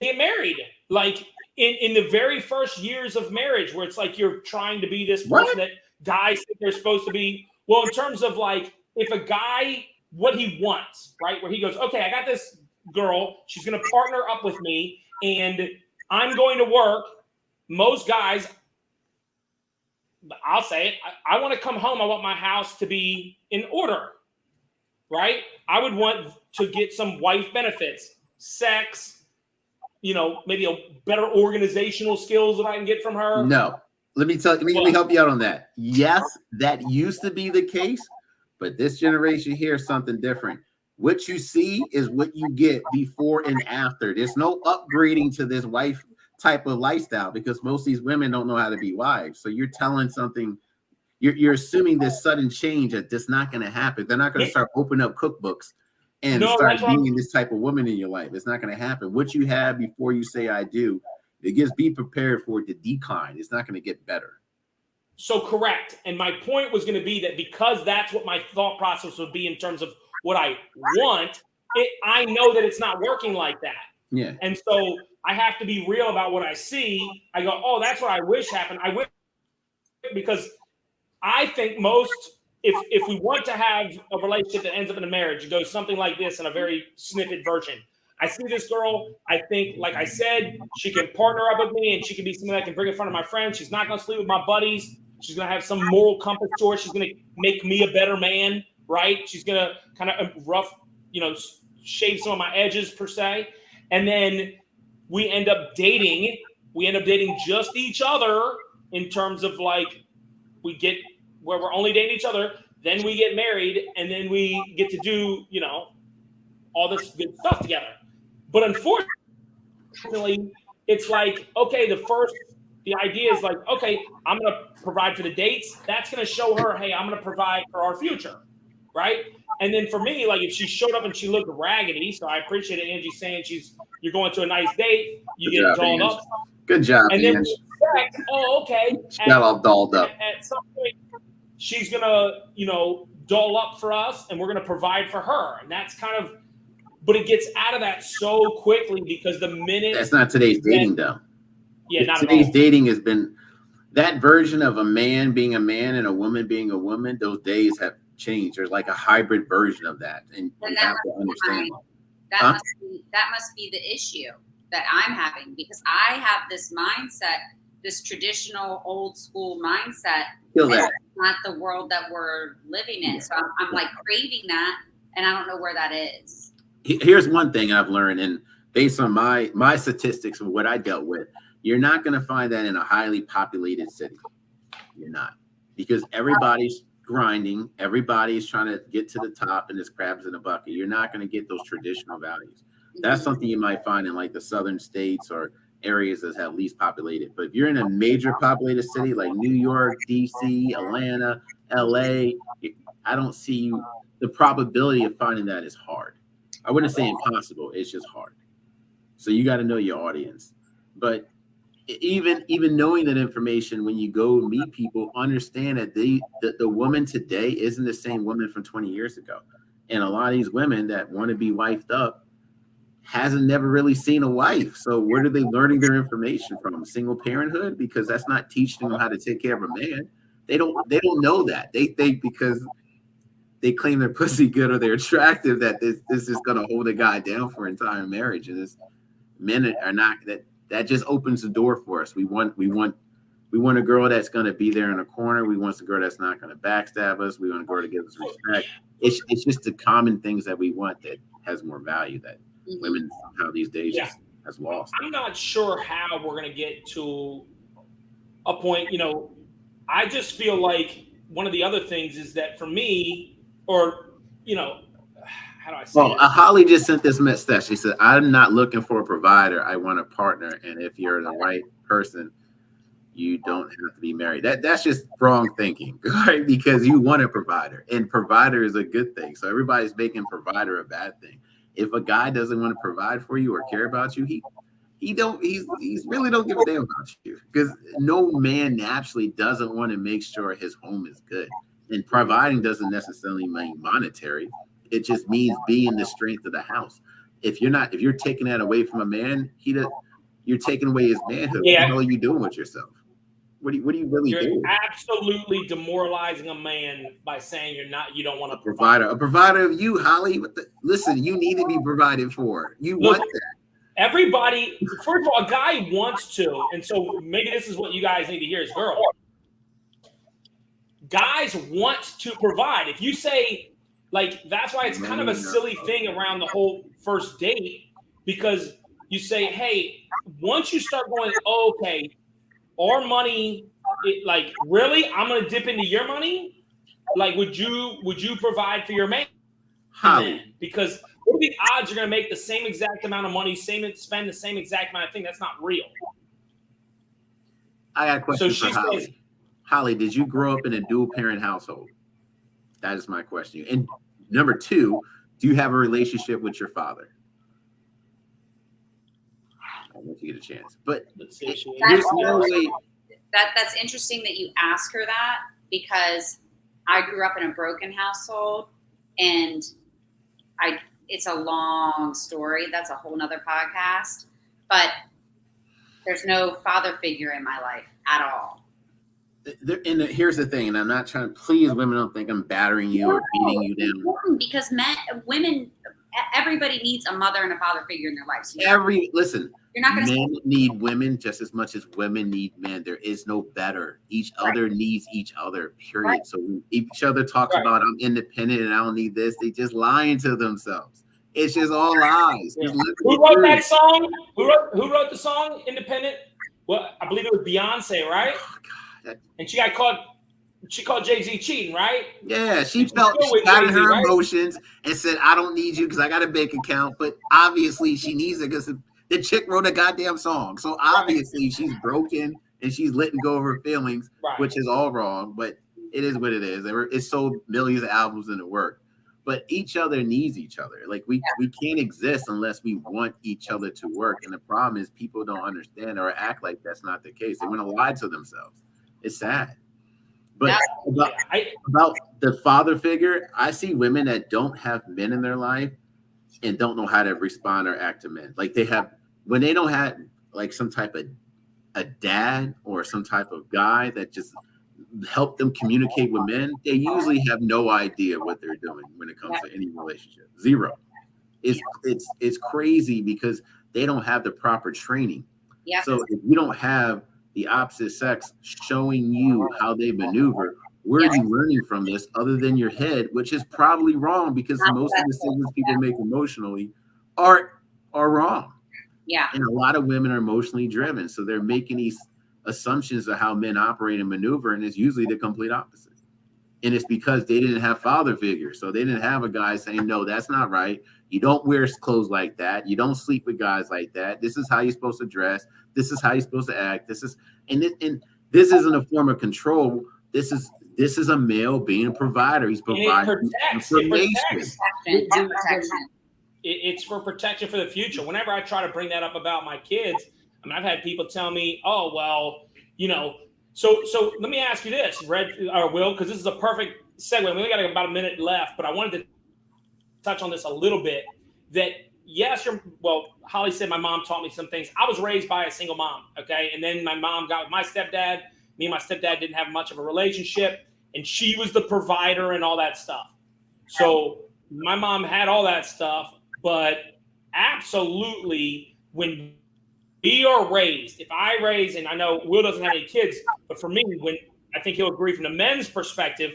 Speaker 2: get married, like in the very first years of marriage, where it's like you're trying to be this person that guys think they're supposed to be. Well, in terms of like, if a guy, what he wants, right? Where he goes, okay, I got this girl, she's going to partner up with me, and I'm going to work. Most guys, I'll say it, I want to come home. I want my house to be in order, right? I would want to get some wife benefits, sex, you know, maybe a better organizational skills that I can get from her.
Speaker 3: No. Let me help you out on that. Yes, that used to be the case, but this generation here is something different. What you see is what you get before and after. There's no upgrading to this wife type of lifestyle because most of these women don't know how to be wives. So you're telling something, you're assuming this sudden change that that's not going to happen. They're not going to start opening up cookbooks and start being this type of woman in your life. It's not going to happen. What you have before you say I do, it gets be prepared for it to decline. It's not going to get better.
Speaker 2: So correct. And my point was going to be that because that's what my thought process would be in terms of what I want, I know that it's not working like that.
Speaker 3: Yeah.
Speaker 2: And so I have to be real about what I see. I go, oh, that's what I wish happened. I wish, because I think most, if we want to have a relationship that ends up in a marriage, it goes something like this in a very snippet version. I see this girl. I think, like I said, she can partner up with me and she can be something I can bring in front of my friends. She's not going to sleep with my buddies. She's going to have some moral compass to her. She's going to make me a better man, right? She's going to kind of shave some of my edges per se. And then we end up dating. We end up dating just each other in terms of like, we get where we're only dating each other. Then we get married and then we get to do, you know, all this good stuff together. But unfortunately, it's like, okay, the idea is like, okay, I'm going to provide for the dates. That's going to show her, hey, I'm going to provide for our future, right? And then for me, like if she showed up and she looked raggedy, so I appreciate it, Angie saying you're going to a nice date, you get dolled up.
Speaker 3: Good job,
Speaker 2: and then
Speaker 3: Angie.
Speaker 2: expect, oh, okay.
Speaker 3: She got all dolled up.
Speaker 2: At some point, she's going to, you know, doll up for us and we're going to provide for her. And that's kind of, but it gets out of that so quickly because the minute
Speaker 3: that's not today's dating though.
Speaker 2: Yeah, not
Speaker 3: today's
Speaker 2: at all.
Speaker 3: dating has been that version of a man being a man and a woman being a woman. Those days have changed. There's like a hybrid version of that, and you have to understand
Speaker 1: that must be the issue that I'm having, because I have this mindset, this traditional old school mindset. That's not the world that we're living in. So I'm like craving that, and I don't know where that is.
Speaker 3: Here's one thing I've learned, and based on my statistics of what I dealt with, you're not going to find that in a highly populated city. You're not, because everybody's grinding, everybody's trying to get to the top, and there's crabs in the bucket. You're not going to get those traditional values. That's something you might find in like the southern states or areas that have least populated. But if you're in a major populated city like New York, DC, Atlanta, LA, I don't see the probability of finding that is hard. I wouldn't say impossible. It's just hard. So you got to know your audience. But even knowing that information, when you go meet people, understand that the woman today isn't the same woman from 20 years ago. And a lot of these women that want to be wifed up, hasn't never really seen a wife. So where are they learning their information from? Single parenthood? Because that's not teaching them how to take care of a man. They don't know that. They think because they claim they're pussy good or they're attractive that this is gonna hold a guy down for entire marriage. And this men are not that just opens the door for us. We want a girl that's gonna be there in a corner. We want a girl that's not gonna backstab us. We want a girl to give us respect. It's just the common things that we want that has more value that women somehow these days just has lost.
Speaker 2: I'm not sure how we're going to get to a point, I just feel like one of the other things is that for me, or, how do I say it?
Speaker 3: Holly just sent this message. She said, I'm not looking for a provider. I want a partner. And if you're the right person, you don't have to be married. That's just wrong thinking, right? Because you want a provider, and provider is a good thing. So everybody's making provider a bad thing. If a guy doesn't want to provide for you or care about you, he's really don't give a damn about you, because no man naturally doesn't want to make sure his home is good. And providing doesn't necessarily mean monetary. It just means being the strength of the house. If you're taking that away from a man, you're taking away his manhood.
Speaker 2: Yeah.
Speaker 3: What the hell are you doing with yourself? What do you really do?
Speaker 2: You're absolutely demoralizing a man by saying you don't want to
Speaker 3: provide. A provider of you, Holly. Listen, you need to be provided for. You want that.
Speaker 2: Everybody, first of all, a guy wants to, and so maybe this is what you guys need to hear as girls. Guys want to provide. If you say, that's why it's kind of a silly thing around the whole first date, because you say, hey, once you start going, okay, our money, really, I'm going to dip into your money? Would you provide for your man?
Speaker 3: Holly.
Speaker 2: Because what are the odds you're going to make the same exact amount of money, spend the same exact amount of thing? That's not real.
Speaker 3: I got a question for Holly. Holly, did you grow up in a dual parent household? That is my question. And number 2, do you have a relationship with your father? I'll let you get a chance. But
Speaker 1: that's interesting that you ask her that, because I grew up in a broken household, and it's a long story. That's a whole nother podcast, but there's no father figure in my life at all.
Speaker 3: Here's the thing, and I'm not trying to please women. Don't think I'm battering you or beating you down.
Speaker 1: Because women, everybody needs a mother and a father figure in their lives.
Speaker 3: Listen,
Speaker 1: you're not going to
Speaker 3: men need women just as much as women need men. There is no better. Each other needs each other. Period. Right. So when each other talks about I'm independent and I don't need this, they just lying to themselves. It's just all lies.
Speaker 2: Yeah. Who wrote that song? Who wrote the song Independent? Well, I believe it was Beyonce, right? Oh, God. And she called Jay-Z cheating, right?
Speaker 3: Yeah, she got in her emotions and said, I don't need you because I got a bank account. But obviously she needs it because the chick wrote a goddamn song. So obviously she's broken and she's letting go of her feelings, which is all wrong. But it is what it is. It sold millions of albums and it worked. But each other needs each other. We can't exist unless we want each other to work. And the problem is people don't understand or act like that's not the case. They want to lie to themselves. It's sad. But about the father figure, I see women that don't have men in their life and don't know how to respond or act to men. When they don't have some type of a dad or some type of guy that just help them communicate with men, they usually have no idea what they're doing when it comes to any relationship. Zero. It's crazy because they don't have the proper training. Yeah. So if you don't have the opposite sex showing you how they maneuver, where are you learning from this other than your head, which is probably wrong because most of the decisions people make emotionally are wrong. Yeah. And a lot of women are emotionally driven. So they're making these assumptions of how men operate and maneuver, and it's usually the complete opposite. And it's because they didn't have father figures. So they didn't have a guy saying, no, that's not right. You don't wear clothes like that. You don't sleep with guys like that. This is how you're supposed to dress. This is how you're supposed to act. This isn't a form of control. This is a male being a provider. He's providing information.
Speaker 2: It's for protection for the future. Whenever I try to bring that up about my kids, I've had people tell me, oh, well, so let me ask you this, Will, because this is a perfect segue. We only got about a minute left, but I wanted to touch on this a little bit, that yes, Holly said my mom taught me some things. I was raised by a single mom, okay? And then my mom got with my stepdad. Me and my stepdad didn't have much of a relationship, and she was the provider and all that stuff. So my mom had all that stuff, but absolutely when we are raised, if I raise, and I know Will doesn't have any kids, but for me, when I think he'll agree from the men's perspective,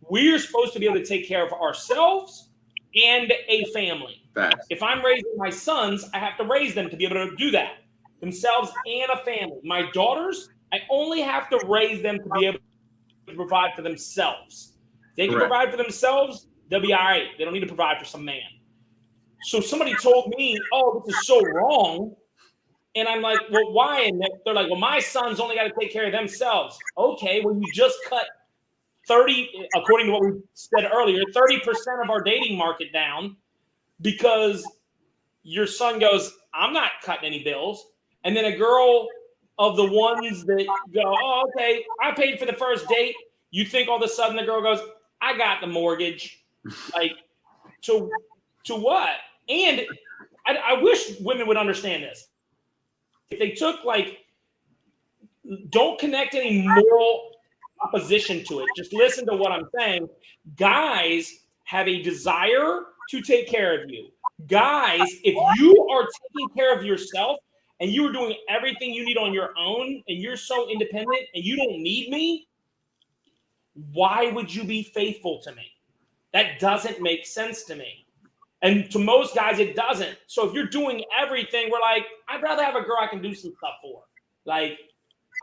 Speaker 2: we're supposed to be able to take care of ourselves and a family.
Speaker 3: Facts.
Speaker 2: If I'm raising my sons, I have to raise them to be able to do that, themselves and a family. My daughters, I only have to raise them to be able to provide for themselves. If they can
Speaker 3: Correct.
Speaker 2: provide for themselves, they'll be all right. They don't need to provide for some man. So somebody told me, oh, this is so wrong. And I'm like, well, why? And they're like, well, my sons only got to take care of themselves. Okay, well, you just cut 30, according to what we said earlier, 30% of our dating market down because your son goes, I'm not cutting any bills. And then a girl of the ones that go, oh, okay, I paid for the first date. You think all of a sudden the girl goes, I got the mortgage. Like, to what? And I wish women would understand this. If they took, like, don't connect any moral opposition to it. Just listen to what I'm saying. Guys have a desire to take care of you. Guys, if you are taking care of yourself and you are doing everything you need on your own and you're so independent and you don't need me, why would you be faithful to me? That doesn't make sense to me. And to most guys, it doesn't. So if you're doing everything, we're like, I'd rather have a girl I can do some stuff for. Like,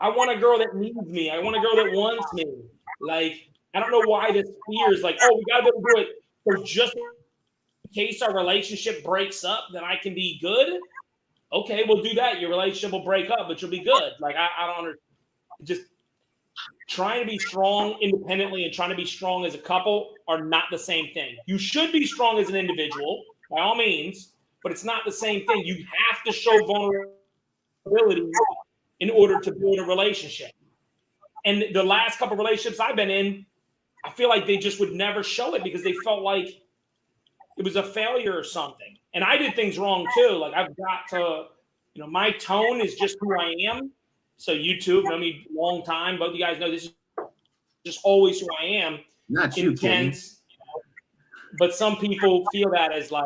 Speaker 2: I want a girl that needs me. I want a girl that wants me. Like, I don't know why this fear is like, oh, we got to be able to do it. So just in case our relationship breaks up, then I can be good. Okay, we'll do that. Your relationship will break up, but you'll be good. Like, I don't understand. Just trying to be strong independently and trying to be strong as a couple are not the same thing. You should be strong as an individual, by all means, but it's not the same thing. You have to show vulnerability in order to build a relationship. And the last couple of relationships I've been in, I feel like they just would never show it because they felt like it was a failure or something. And I did things wrong too. Like, I've got to, my tone is just who I am. So you two have known me a long time. Both of you guys know this is just always who I am.
Speaker 3: Not you,
Speaker 2: intense. But some people feel that as like,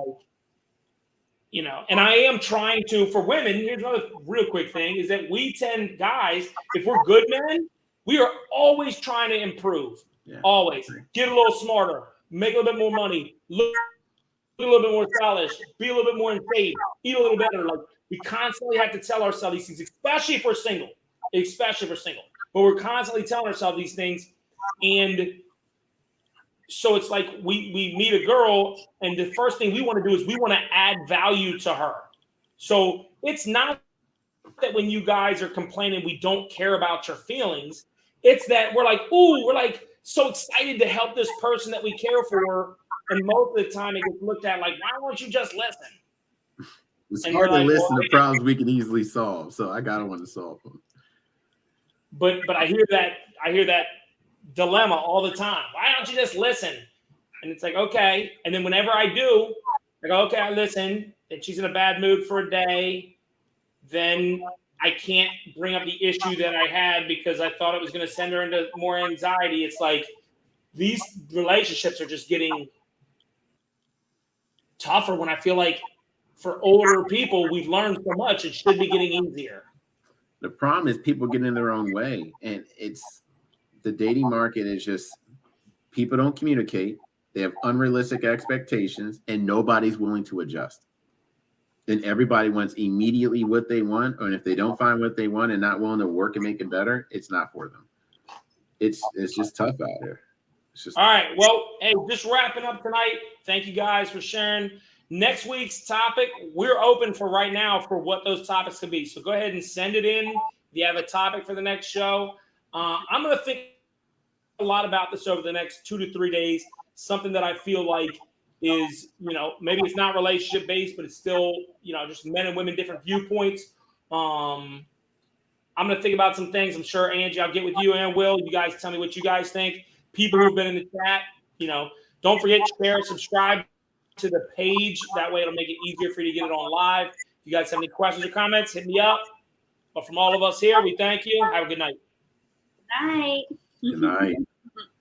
Speaker 2: and I am trying to, for women, here's another real quick thing, is that we tend, guys, if we're good men, we are always trying to improve. Yeah. Always. Get a little smarter, make a little bit more money, look a little bit more stylish, be a little bit more in shape, eat a little better. Like, we constantly have to tell ourselves these things, especially if we're single. But we're constantly telling ourselves these things. And so it's like we meet a girl, and the first thing we want to do is we want to add value to her. So it's not that when you guys are complaining we don't care about your feelings. It's that we're like, ooh, we're like so excited to help this person that we care for. And most of the time it gets looked at like, why won't you just listen?
Speaker 3: It's hard to listen to problems we can easily solve. So I gotta want to solve them.
Speaker 2: But I hear that dilemma all the time. Why don't you just listen? And it's like, okay. And then whenever I do, I go, okay, I listen. And she's in a bad mood for a day. Then I can't bring up the issue that I had because I thought it was going to send her into more anxiety. It's like these relationships are just getting tougher when I feel like for older people, we've learned so much. It should be getting easier.
Speaker 3: The problem is people get in their own way. And it's the dating market is just people don't communicate. They have unrealistic expectations and nobody's willing to adjust. And everybody wants immediately what they want. And if they don't find what they want and not willing to work and make it better, it's not for them. It's just tough out here.
Speaker 2: All right. Well, hey, just wrapping up tonight. Thank you guys for sharing. Next week's topic, we're open for right now for what those topics could be. So go ahead and send it in if you have a topic for the next show. I'm going to think a lot about this over the next 2 to 3 days. Something that I feel like is, maybe it's not relationship based, but it's still, just men and women, different viewpoints. I'm going to think about some things. I'm sure, Angie, I'll get with you and Will. You guys tell me what you guys think. People who've been in the chat, don't forget to share, subscribe to the page. That way it'll make it easier for you to get it on live. If you guys have any questions or comments, hit me up. But from all of us here, we thank you. Have a good night.
Speaker 1: Night.
Speaker 3: Good night.